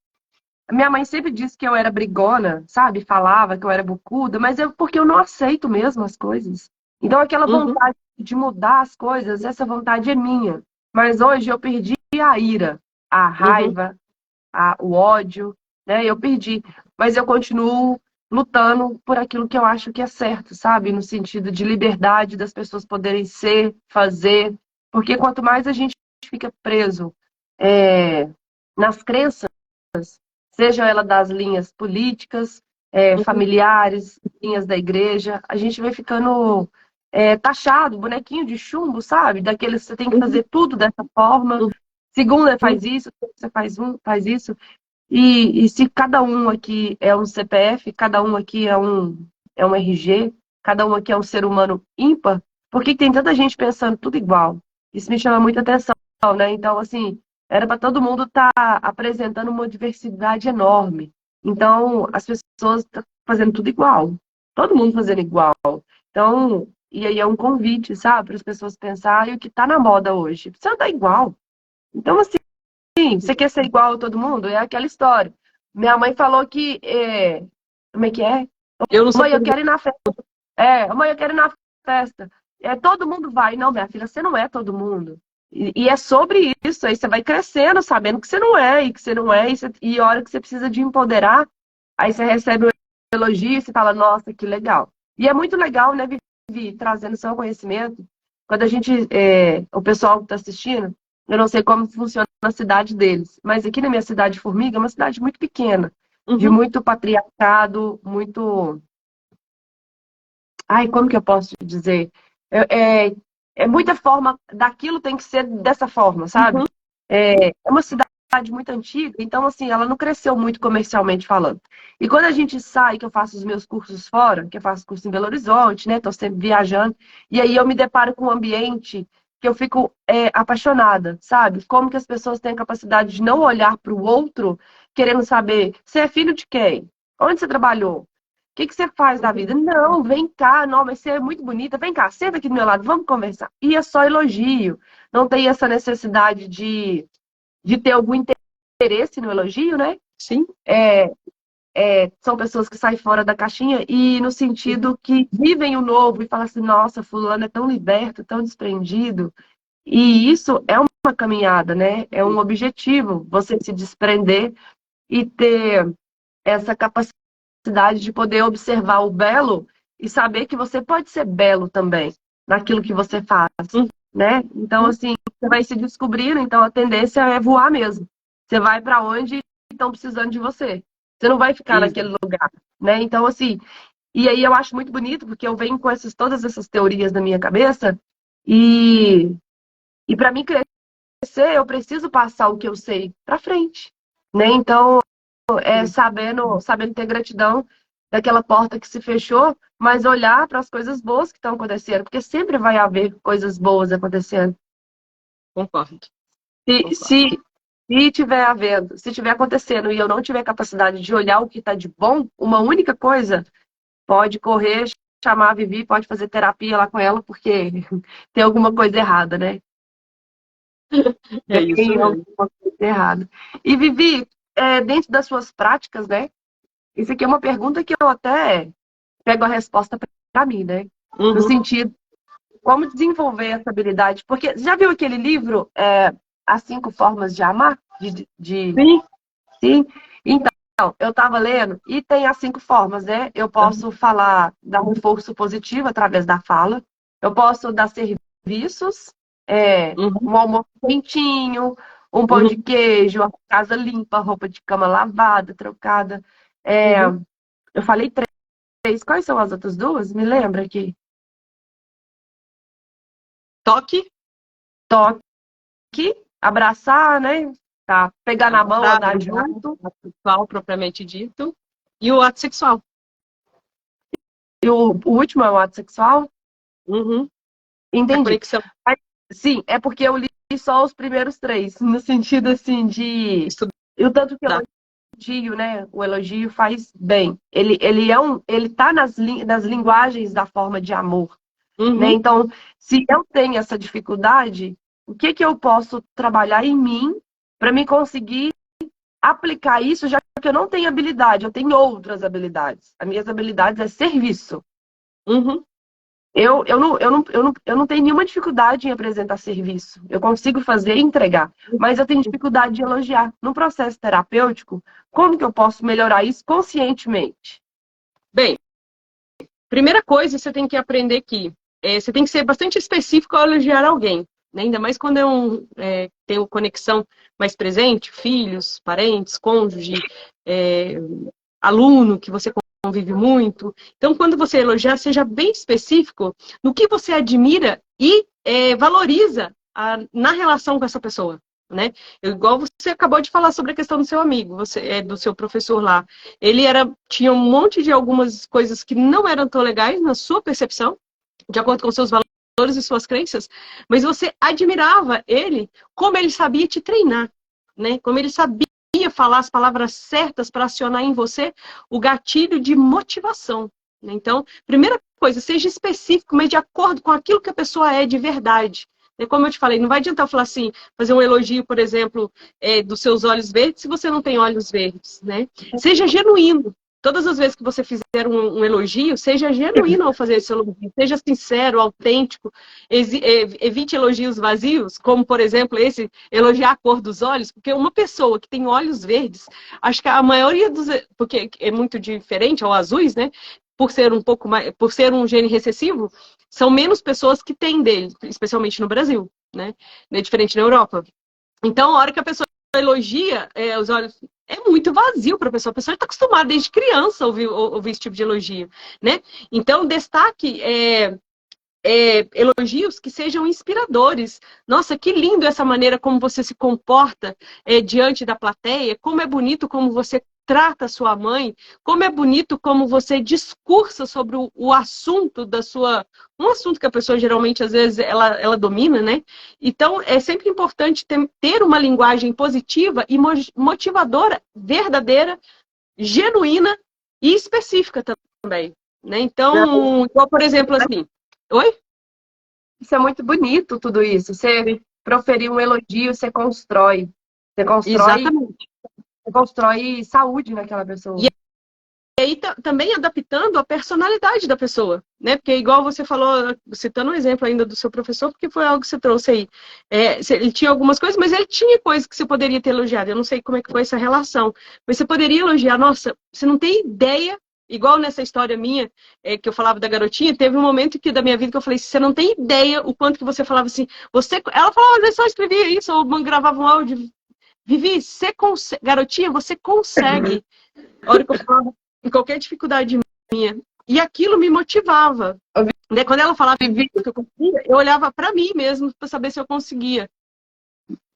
a minha mãe sempre disse que eu era brigona, sabe? Falava que eu era bocuda, mas é porque eu não aceito mesmo as coisas. Então aquela vontade de mudar as coisas, essa vontade é minha. Mas hoje eu perdi a ira, a raiva, o ódio, né? Eu perdi. Mas eu continuo lutando por aquilo que eu acho que é certo, sabe? No sentido de liberdade das pessoas poderem ser, fazer. Porque quanto mais a gente fica preso nas crenças, seja ela das linhas políticas, familiares, linhas da igreja, a gente vai ficando taxado, bonequinho de chumbo, sabe? Daqueles que você tem que fazer tudo dessa forma. Segunda faz isso, você faz isso. E se cada um aqui é um CPF, cada um aqui é um RG, cada um aqui é um ser humano ímpar, por que tem tanta gente pensando tudo igual? Isso me chama muita atenção, né? Então, assim, era para todo mundo estar apresentando uma diversidade enorme. Então, as pessoas estão fazendo tudo igual. Todo mundo fazendo igual. Então, e aí é um convite, sabe, para as pessoas pensarem o que está na moda hoje. Precisa andar igual. Então, assim, você quer ser igual a todo mundo? É aquela história. Minha mãe falou que. Como é que é? Eu não sou. Mãe, eu quero ir na festa. Mãe, eu quero ir na festa. Todo mundo vai. Não, minha filha, você não é todo mundo. E é sobre isso. Aí você vai crescendo, sabendo que você não é, e que você não é. E a hora que você precisa de empoderar, aí você recebe um elogio e você fala, nossa, que legal. E é muito legal, né, Vivi, trazendo seu conhecimento. Quando a gente. O pessoal que está assistindo. Eu não sei como funciona na cidade deles, mas aqui na minha cidade de Formiga é uma cidade muito pequena, de muito patriarcado, muito... Ai, como que eu posso te dizer? É muita forma, daquilo tem que ser dessa forma, sabe? É uma cidade muito antiga, então assim, ela não cresceu muito comercialmente falando. E quando a gente sai, que eu faço os meus cursos fora, que eu faço curso em Belo Horizonte, né? Tô sempre viajando, e aí eu me deparo com um ambiente que eu fico apaixonada, sabe? Como que as pessoas têm a capacidade de não olhar para o outro querendo saber, você é filho de quem? Onde você trabalhou? O que você faz da vida? Não, vem cá, não, mas você é muito bonita, vem cá, senta aqui do meu lado, vamos conversar. E é só elogio, não tem essa necessidade de ter algum interesse no elogio, né? Sim. são pessoas que saem fora da caixinha e no sentido que vivem o novo e falam assim, nossa, fulano é tão liberto, tão desprendido. E isso é uma caminhada, né? É um objetivo, você se desprender e ter essa capacidade de poder observar o belo e saber que você pode ser belo também naquilo que você faz, né? Então, assim, você vai se descobrindo, então a tendência é voar mesmo. Você vai para onde estão precisando de você. Você não vai ficar naquele lugar, né? Então, assim, e aí eu acho muito bonito, porque eu venho com todas essas teorias na minha cabeça e para mim crescer, eu preciso passar o que eu sei para frente, né? Então, sabendo ter gratidão daquela porta que se fechou, mas olhar para as coisas boas que estão acontecendo, porque sempre vai haver coisas boas acontecendo. Concordo. Se tiver havendo, se tiver acontecendo e eu não tiver capacidade de olhar o que está de bom, uma única coisa, pode correr, chamar a Vivi, pode fazer terapia lá com ela, porque tem alguma coisa errada, né? É isso Tem mesmo. alguma coisa errada. E Vivi, dentro das suas práticas, né? Isso aqui é uma pergunta que eu até pego a resposta para mim, né? No sentido, como desenvolver essa habilidade? Porque já viu aquele livro, As 5 Formas de Amar? Sim. Sim. Então, eu estava lendo e tem as 5 formas, né? Eu posso falar, dar um reforço positivo através da fala. Eu posso dar serviços, um almoço quentinho, um pão de queijo, a casa limpa, roupa de cama lavada, trocada. Eu falei 3. Quais são as outras 2? Me lembra aqui. Toque. Toque, abraçar, né? Tá. Pegar na mão, andar junto. O ato sexual, propriamente dito. E o ato sexual. E o último é o ato sexual? A Entendi. conexão. Sim, é porque eu li só os primeiros 3, no sentido assim de. E o tanto que eu elogio, né? O elogio faz bem. Ele tá nas linguagens da forma de amor. Né? Então, se eu tenho essa dificuldade, o que eu posso trabalhar em mim para me conseguir aplicar isso, já que eu não tenho habilidade, eu tenho outras habilidades. As minhas habilidades é serviço. Eu não tenho nenhuma dificuldade em apresentar serviço. Eu consigo fazer e entregar. Mas eu tenho dificuldade de elogiar. No processo terapêutico, como que eu posso melhorar isso conscientemente? Bem, primeira coisa, você tem que aprender que você tem que ser bastante específico ao elogiar alguém. Né? Ainda mais quando tem uma conexão mais presente, filhos, parentes, cônjuge, aluno que você convive muito. Então, quando você elogiar, seja bem específico no que você admira e valoriza na relação com essa pessoa. Né? Igual você acabou de falar sobre a questão do seu amigo, do seu professor lá. Ele tinha um monte de algumas coisas que não eram tão legais na sua percepção, de acordo com seus valores e suas crenças, mas você admirava ele como ele sabia te treinar, né? Como ele sabia falar as palavras certas para acionar em você o gatilho de motivação. Né? Então, primeira coisa, seja específico, mas de acordo com aquilo que a pessoa é de verdade. E como eu te falei, não vai adiantar eu falar assim, fazer um elogio, por exemplo, dos seus olhos verdes, se você não tem olhos verdes, né? Seja genuíno. Todas as vezes que você fizer um elogio, seja genuíno ao fazer esse elogio. Seja sincero, autêntico. Evite elogios vazios, como, por exemplo, esse, elogiar a cor dos olhos, porque uma pessoa que tem olhos verdes, acho que a maioria dos... Porque é muito diferente ao azuis, né? Por ser um pouco mais... Por ser um gene recessivo, são menos pessoas que têm dele, especialmente no Brasil, né? É diferente na Europa. Então, a hora que a pessoa elogia os olhos, é muito vazio para a pessoa. A pessoa está acostumada desde criança a ouvir esse tipo de elogio, né? Então, destaque elogios que sejam inspiradores. Nossa, que lindo essa maneira como você se comporta diante da plateia. Como é bonito como você trata a sua mãe. Como é bonito como você discursa sobre o assunto da sua... Um assunto que a pessoa geralmente, às vezes, ela domina, né? Então, é sempre importante ter uma linguagem positiva e motivadora, verdadeira, genuína e específica também. Né? Então, igual, por exemplo, assim... Oi? Isso é muito bonito, tudo isso. Você proferir um elogio, você constrói. Você constrói, exatamente. você constrói saúde naquela pessoa. aí também adaptando a personalidade da pessoa, né? Porque igual você falou, citando um exemplo ainda do seu professor, porque foi algo que você trouxe aí. Ele tinha algumas coisas, mas ele tinha coisas que você poderia ter elogiado. Eu não sei como é que foi essa relação, mas você poderia elogiar. Nossa, você não tem ideia, igual nessa história minha, que eu falava da garotinha, teve um momento da minha vida que eu falei, você não tem ideia o quanto que você falava assim, ela falava, às vezes só escrevia isso, ou gravava um áudio. Vivi, você consegue, garotinha, você consegue. A hora que eu falava em qualquer dificuldade minha. E aquilo me motivava. Né? Quando ela falava que eu conseguia, eu olhava para mim mesmo para saber se eu conseguia.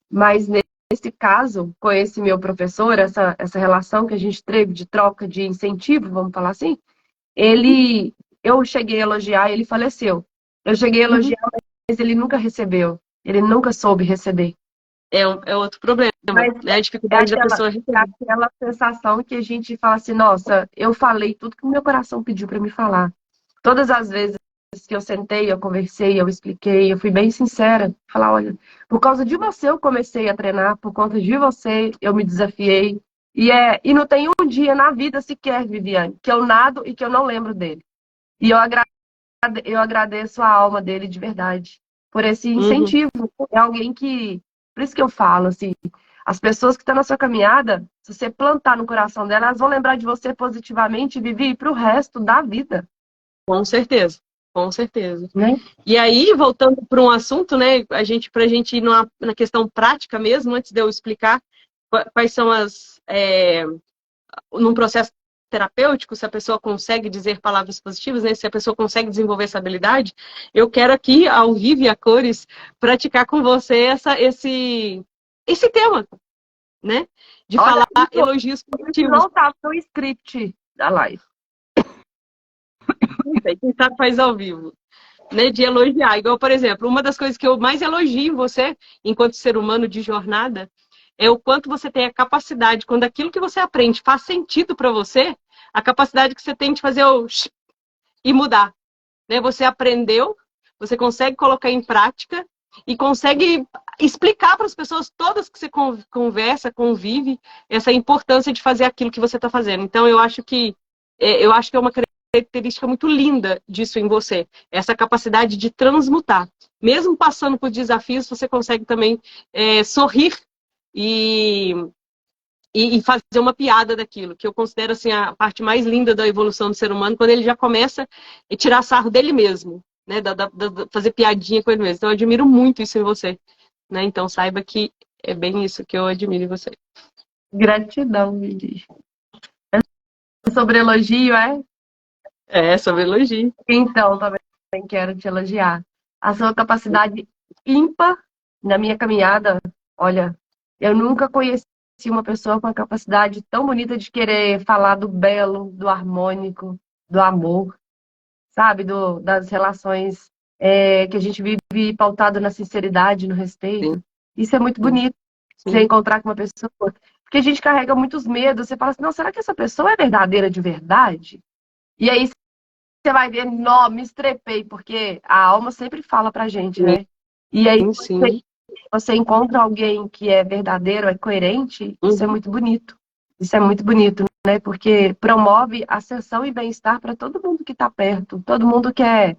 Mas nesse caso, com esse meu professor, essa relação que a gente teve de troca de incentivo, vamos falar assim, eu cheguei a elogiar, ele faleceu. Eu cheguei a elogiar, mas ele nunca recebeu. Ele nunca soube receber. É outro problema, Mas né? A dificuldade da pessoa receber. aquela sensação que a gente fala assim, nossa, eu falei tudo que o meu coração pediu para me falar. Todas as vezes que eu sentei, eu conversei, eu expliquei, eu fui bem sincera. Falar, olha, por causa de você eu comecei a treinar, por conta de você eu me desafiei. E não tem um dia na vida sequer, Viviane, que eu nado e que eu não lembro dele. E eu agradeço a alma dele de verdade por esse incentivo. É alguém que, por isso que eu falo, assim, as pessoas que estão na sua caminhada, se você plantar no coração delas, elas vão lembrar de você positivamente e viver para o resto da vida. Com certeza, com certeza. Né? E aí, voltando para um assunto, né, para a gente ir na questão prática mesmo, antes de eu explicar quais são num processo terapêutico, se a pessoa consegue dizer palavras positivas, né, se a pessoa consegue desenvolver essa habilidade, eu quero aqui, ao vivo e a cores, praticar com você esse tema, né, de falar elogios positivos. Não estava no script da live. Quem sabe faz ao vivo. Né, de elogiar. Igual, por exemplo, uma das coisas que eu mais elogio em você, enquanto ser humano de jornada, é o quanto você tem a capacidade, quando aquilo que você aprende faz sentido para você, a capacidade que você tem de fazer e mudar. Né? Você aprendeu, você consegue colocar em prática e consegue explicar para as pessoas todas que você conversa, convive, essa importância de fazer aquilo que você está fazendo. Então, eu acho que é uma característica muito linda disso em você, essa capacidade de transmutar. Mesmo passando por desafios, você consegue também sorrir e fazer uma piada daquilo, que eu considero assim, a parte mais linda da evolução do ser humano, quando ele já começa a tirar sarro dele mesmo, né? Fazer piadinha com ele mesmo. Então, eu admiro muito isso em você. Né? Então, saiba que é bem isso que eu admiro em você. Gratidão, Vivi. É sobre elogio, é? É, sobre elogio. Então, também quero te elogiar. A sua capacidade ímpar na minha caminhada, olha, eu nunca conheci uma pessoa com a capacidade tão bonita de querer falar do belo, do harmônico, do amor, sabe? Das relações que a gente vive pautado na sinceridade, no respeito. Sim. Isso é muito bonito, sim, você encontrar com uma pessoa. Porque a gente carrega muitos medos. Você fala assim, não, será que essa pessoa é verdadeira de verdade? E aí você vai ver, não, me estrepei, porque a alma sempre fala pra gente, né? E aí você encontra alguém que é verdadeiro, é coerente, isso é muito bonito. Isso é muito bonito, né? Porque promove ascensão e bem-estar para todo mundo que está perto. Todo mundo quer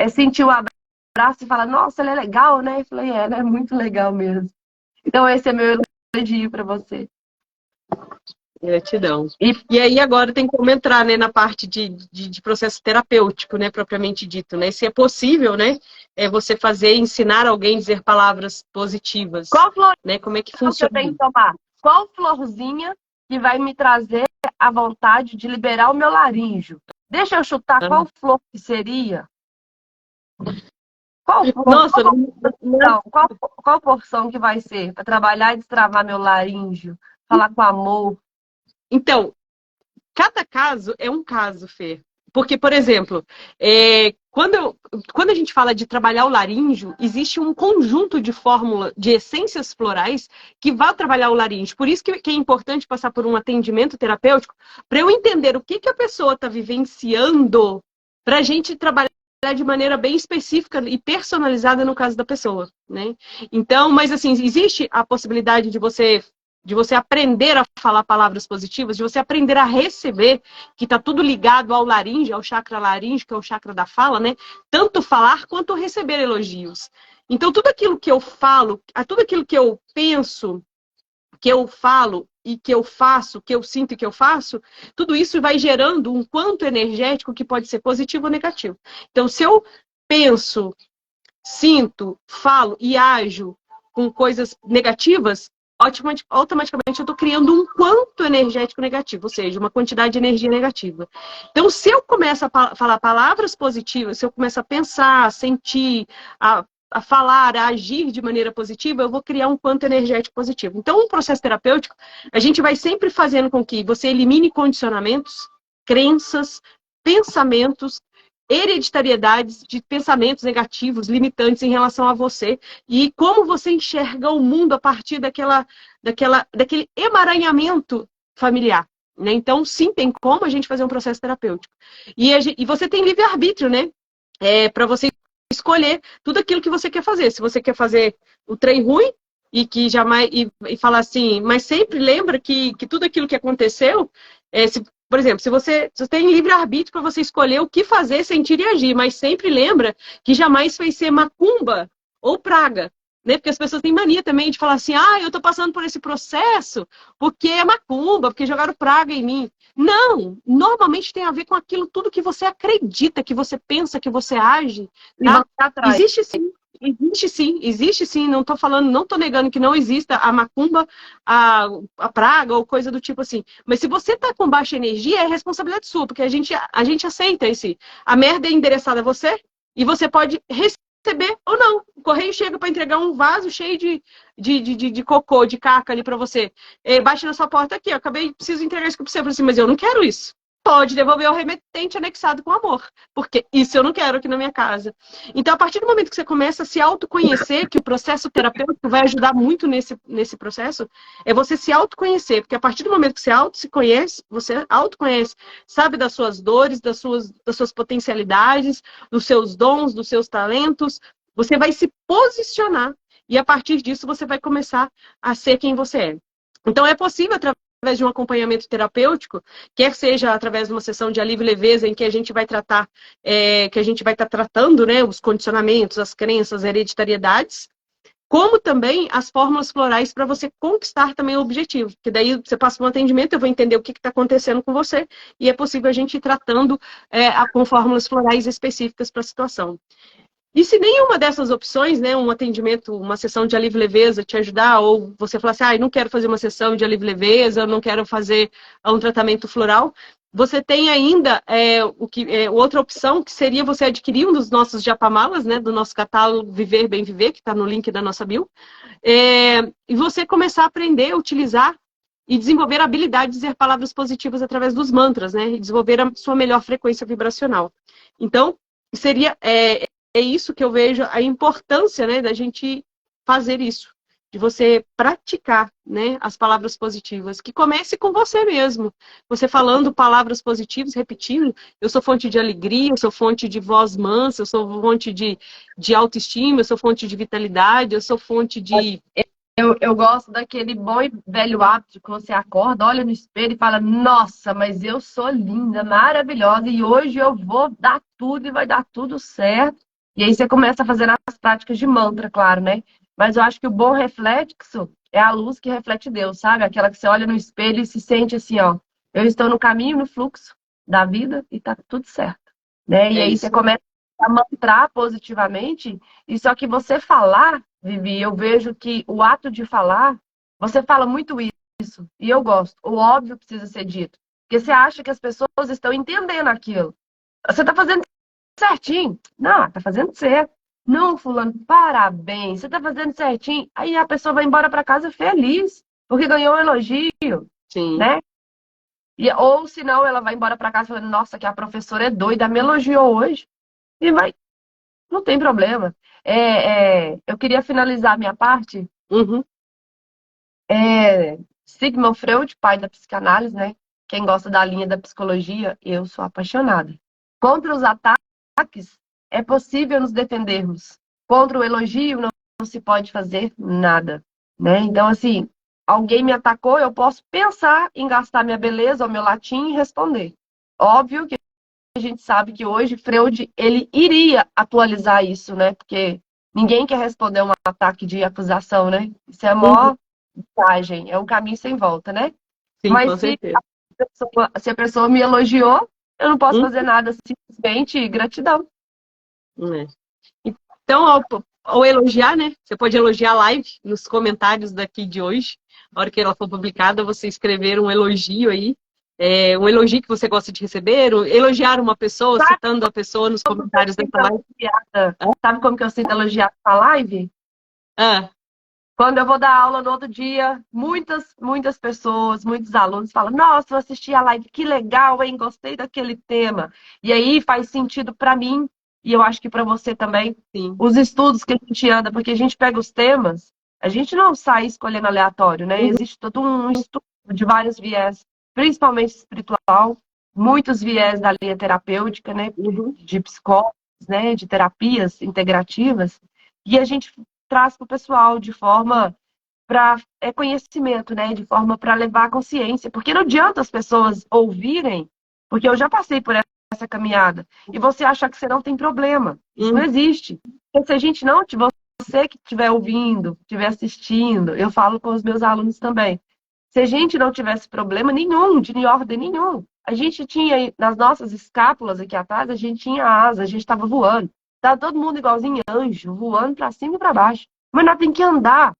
sentir o abraço e falar, nossa, ela é legal, né? Eu falei, ela é muito legal mesmo. Então esse é meu elogio para você. Gratidão. E aí agora tem como entrar, né, na parte de processo terapêutico, né, propriamente dito, né? Se é possível, né, você ensinar alguém a dizer palavras positivas. Qual flor, né? Como é que funciona? Que eu tenho que tomar? Qual florzinha que vai me trazer a vontade de liberar o meu laríngeo? Deixa eu chutar qual flor que seria? Qual porção que vai ser para trabalhar e destravar meu laríngeo? Falar com amor. Então, cada caso é um caso, Fê. Porque, por exemplo, quando a gente fala de trabalhar o laríngeo, existe um conjunto de fórmula, de essências florais que vai trabalhar o laríngeo. Por isso que é importante passar por um atendimento terapêutico, para eu entender o que a pessoa está vivenciando, para a gente trabalhar de maneira bem específica e personalizada no caso da pessoa, né? Então, mas assim, existe a possibilidade de você de você aprender a falar palavras positivas, de você aprender a receber, que está tudo ligado ao laringe, ao chakra laringe, que é o chakra da fala, né? Tanto falar quanto receber elogios. Então, tudo aquilo que eu falo, tudo aquilo que eu penso, que eu falo e que eu faço, que eu sinto e que eu faço, tudo isso vai gerando um quanto energético que pode ser positivo ou negativo. Então, se eu penso, sinto, falo e ajo com coisas negativas, automaticamente eu estou criando um quanto energético negativo, ou seja, uma quantidade de energia negativa. Então, se eu começo a falar palavras positivas, se eu começo a pensar, a sentir, a falar, a agir de maneira positiva, eu vou criar um quanto energético positivo. Então, um processo terapêutico, a gente vai sempre fazendo com que você elimine condicionamentos, crenças, pensamentos, hereditariedades de pensamentos negativos, limitantes em relação a você e como você enxerga o mundo a partir daquele emaranhamento familiar. Né? Então, sim, tem como a gente fazer um processo terapêutico. E você tem livre-arbítrio, né? Para você escolher tudo aquilo que você quer fazer. Se você quer fazer o trem ruim e que jamais e falar assim, mas sempre lembra que tudo aquilo que aconteceu, por exemplo, se você tem livre-arbítrio para você escolher o que fazer, sentir e agir, mas sempre lembra que jamais vai ser macumba ou praga. Né? Porque as pessoas têm mania também de falar assim, eu estou passando por esse processo porque é macumba, porque jogaram praga em mim. Não, normalmente tem a ver com aquilo tudo que você acredita, que você pensa, que você age. Tá? Existe sim, não estou falando, não estou negando que não exista a macumba, a praga ou coisa do tipo assim. Mas se você está com baixa energia, é responsabilidade sua, porque a gente aceita a merda é endereçada a você e você pode receber ou não. O correio chega para entregar um vaso cheio de cocô, de caca ali para você. Bate na sua porta aqui, preciso entregar isso para você. Eu falei assim, mas eu não quero isso. Pode devolver o remetente anexado com amor, porque isso eu não quero aqui na minha casa. Então, a partir do momento que você começa a se autoconhecer, que o processo terapêutico vai ajudar muito nesse processo, é você se autoconhecer, porque a partir do momento que você autoconhece, sabe das suas dores, das suas potencialidades, dos seus dons, dos seus talentos, você vai se posicionar e a partir disso você vai começar a ser quem você é. Então, é possível, através de um acompanhamento terapêutico, quer seja através de uma sessão de alívio e leveza, em que a gente vai tratar, que a gente vai estar tratando, né, os condicionamentos, as crenças, as hereditariedades, como também as fórmulas florais para você conquistar também o objetivo. Porque daí você passa um atendimento, eu vou entender o que está acontecendo com você, e é possível a gente ir tratando com fórmulas florais específicas para a situação. E se nenhuma dessas opções, né, um atendimento, uma sessão de alívio e leveza te ajudar, ou você falar assim, não quero fazer uma sessão de alívio e leveza, eu não quero fazer um tratamento floral, você tem ainda outra opção, que seria você adquirir um dos nossos japamalas, né, do nosso catálogo Viver Bem Viver, que está no link da nossa bio, e você começar a aprender a utilizar e desenvolver a habilidade de dizer palavras positivas através dos mantras, né, e desenvolver a sua melhor frequência vibracional. Então, seria... É isso que eu vejo a importância, né, da gente fazer isso, de você praticar, né, as palavras positivas, que comece com você mesmo, você falando palavras positivas, repetindo, eu sou fonte de alegria, eu sou fonte de voz mansa, eu sou fonte de autoestima, eu sou fonte de vitalidade, eu sou fonte de... Eu gosto daquele bom e velho hábito que você acorda, olha no espelho e fala, nossa, mas eu sou linda, maravilhosa, e hoje eu vou dar tudo e vai dar tudo certo. E aí você começa a fazer as práticas de mantra, claro, né? Mas eu acho que o bom reflexo é a luz que reflete Deus, sabe? Aquela que você olha no espelho e se sente assim, ó, eu estou no caminho, no fluxo da vida e tá tudo certo, né? E aí você começa a mantrar positivamente, e só que você falar, Vivi, eu vejo que o ato de falar, você fala muito isso, e eu gosto. O óbvio precisa ser dito. Porque você acha que as pessoas estão entendendo aquilo. Você tá fazendo certinho. Não, tá fazendo certo. Não, fulano, parabéns, você tá fazendo certinho. Aí a pessoa vai embora para casa feliz, porque ganhou um elogio, Sim. Né? Ou se não, ela vai embora para casa falando, nossa, que a professora é doida, me elogiou hoje. E vai, não tem problema. Eu queria finalizar a minha parte. Uhum. Sigmund Freud, pai da psicanálise, né? Quem gosta da linha da psicologia, eu sou apaixonada. Contra os ataques, é possível nos defendermos. Contra o elogio, não se pode fazer nada, né? Então, assim, alguém me atacou, eu posso pensar em gastar minha beleza ou meu latim e responder. Óbvio que a gente sabe que hoje Freud, ele iria atualizar isso, né? Porque ninguém quer responder um ataque de acusação, né? Isso é a Uhum. maior vantagem, é um caminho sem volta, né? Sim, Mas com certeza. se a pessoa me elogiou, eu não posso Hum, fazer nada, simplesmente gratidão. né? Então, ao elogiar, né? Você pode elogiar a live nos comentários daqui de hoje. Na hora que ela for publicada, você escrever um elogio aí. Um elogio que você gosta de receber, ou elogiar uma pessoa, Sabe citando a pessoa nos como que eu comentários sinto dessa live. elogiada? Hã? Sabe como que eu sinto elogiada na live? Ah, Quando eu vou dar aula no outro dia, muitas pessoas, muitos alunos falam: Nossa, eu assisti a live, que legal, hein? Gostei daquele tema. E aí faz sentido para mim, e eu acho que para você também, sim. os estudos que a gente anda, porque a gente pega os temas, a gente não sai escolhendo aleatório, né? Uhum, Existe todo um estudo de vários viés, principalmente espiritual, muitos viés da linha terapêutica, né? uhum, De psicólogos, né? De terapias integrativas, e a gente traz para o pessoal de forma para conhecimento, né? De forma para levar a consciência. Porque não adianta as pessoas ouvirem, porque eu já passei por essa caminhada, e você achar que você não tem problema. Isso não uhum, existe. Porque se a gente não, você que estiver ouvindo, estiver assistindo, eu falo com os meus alunos também. Se a gente não tivesse problema nenhum, de ordem nenhum, a gente tinha nas nossas escápulas aqui atrás, a gente tinha asa, a gente estava voando. Tava todo mundo igualzinho anjo, voando para cima e para baixo. Mas nós tem que andar.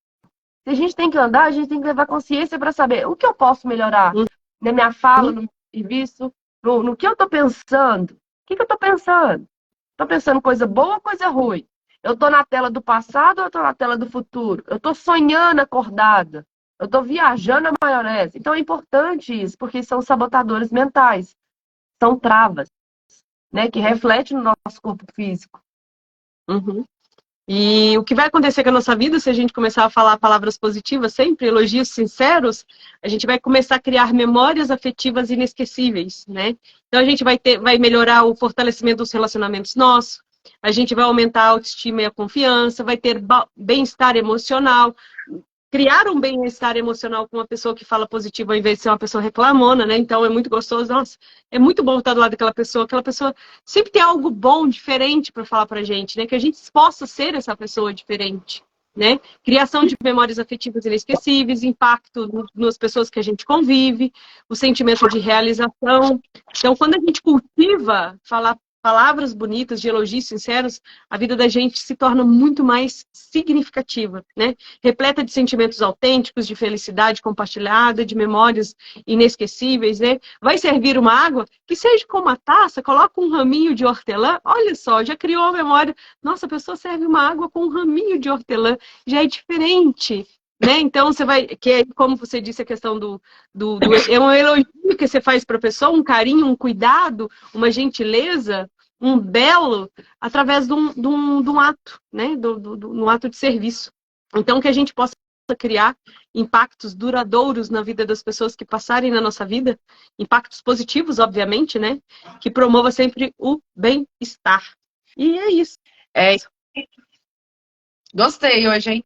Se a gente tem que andar, a gente tem que levar consciência para saber o que eu posso melhorar na minha fala, uhum. no meu serviço, no que eu estou pensando. O que, que eu estou pensando? Estou pensando coisa boa ou coisa ruim? Eu estou na tela do passado ou eu estou na tela do futuro? Eu estou sonhando acordada? Eu estou viajando na maionese? Então é importante isso, porque são sabotadores mentais, são travas, né, que refletem no nosso corpo físico. Uhum. E o que vai acontecer com a nossa vida, se a gente começar a falar palavras positivas sempre, elogios sinceros, a gente vai começar a criar memórias afetivas inesquecíveis, né? Então a gente vai melhorar o fortalecimento dos relacionamentos nossos, a gente vai aumentar a autoestima e a confiança, vai ter bem-estar emocional, criar um bem-estar emocional com uma pessoa que fala positivo ao invés de ser uma pessoa reclamona, né? Então é muito gostoso, nossa, é muito bom estar do lado daquela pessoa sempre tem algo bom, diferente para falar pra gente, né? Que a gente possa ser essa pessoa diferente, né? Criação de memórias afetivas inesquecíveis, impacto nas pessoas que a gente convive, o sentimento de realização. Então, quando a gente cultiva falar palavras bonitas, de elogios sinceros, a vida da gente se torna muito mais significativa, né? Repleta de sentimentos autênticos, de felicidade compartilhada, de memórias inesquecíveis, né? Vai servir uma água que seja com uma taça, coloca um raminho de hortelã, olha só, já criou a memória. Nossa, a pessoa serve uma água com um raminho de hortelã, já é diferente. Né? Então, você vai, que é, como você disse, a questão é um elogio que você faz para a pessoa, um carinho, um cuidado, uma gentileza, um belo, através de um ato, né? Um ato de serviço. Então, que a gente possa criar impactos duradouros na vida das pessoas que passarem na nossa vida, impactos positivos, obviamente, né? Que promova sempre o bem-estar. E é isso. É, gostei hoje, hein?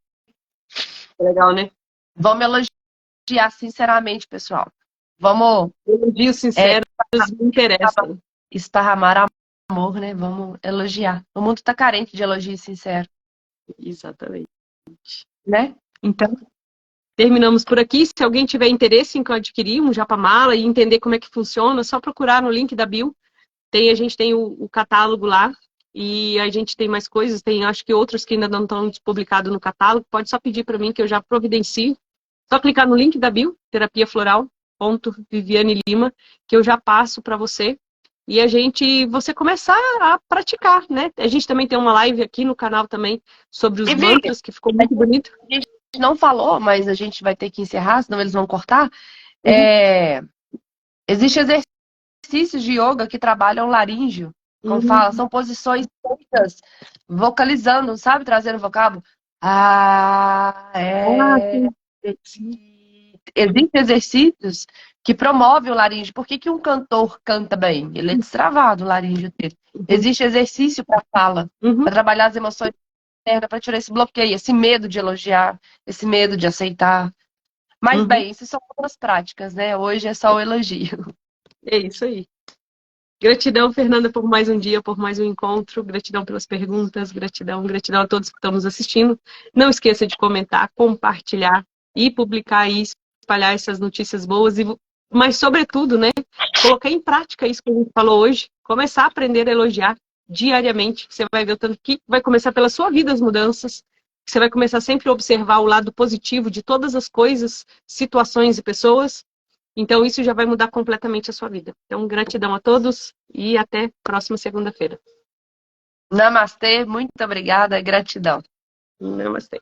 Legal, né? Vamos elogiar sinceramente, pessoal. Vamos Elogios sinceros me interessam. esparramar amor, né? Vamos elogiar. O mundo tá carente de elogio sincero, Exatamente. né? Então, terminamos por aqui. Se alguém tiver interesse em adquirir um Japamala e entender como é que funciona, é só procurar no link da bio. A gente tem o catálogo lá e a gente tem mais coisas. Tem, acho que outros que ainda não estão publicados no catálogo. Pode só pedir para mim que eu já providencio. Só clicar no link da bio, terapiafloral.viviane Lima, que eu já passo para você. E você começar a praticar, né? A gente também tem uma live aqui no canal também sobre os E Vi, mantras, que ficou muito bonito. a gente não falou, mas a gente vai ter que encerrar, senão eles vão cortar. Uhum. Existem exercícios de yoga que trabalham laríngeo, como fala, são posições feitas vocalizando, sabe? Trazendo vocábulo. Ah, Ah, é. sim. Existem exercícios que promovem o laríngeo. Por que um cantor canta bem? Ele é destravado, o laríngeo dele. Uhum. Existe exercício para fala, Uhum. para trabalhar as emoções internas, para tirar esse bloqueio, esse medo de elogiar, esse medo de aceitar. Mas, bem, isso são outras práticas, né? Hoje é só o elogio. É isso aí. Gratidão, Fernanda, por mais um dia, por mais um encontro. Gratidão pelas perguntas, gratidão a todos que estão nos assistindo. Não esqueça de comentar, compartilhar e publicar e espalhar essas notícias boas. Mas, sobretudo, né, colocar em prática isso que a gente falou hoje. Começar a aprender a elogiar diariamente. Você vai ver o tanto que vai começar pela sua vida as mudanças. Você vai começar sempre a observar o lado positivo de todas as coisas, situações e pessoas. Então, isso já vai mudar completamente a sua vida. Então, gratidão a todos e até próxima segunda-feira. Namastê, muito obrigada, gratidão. Namastê.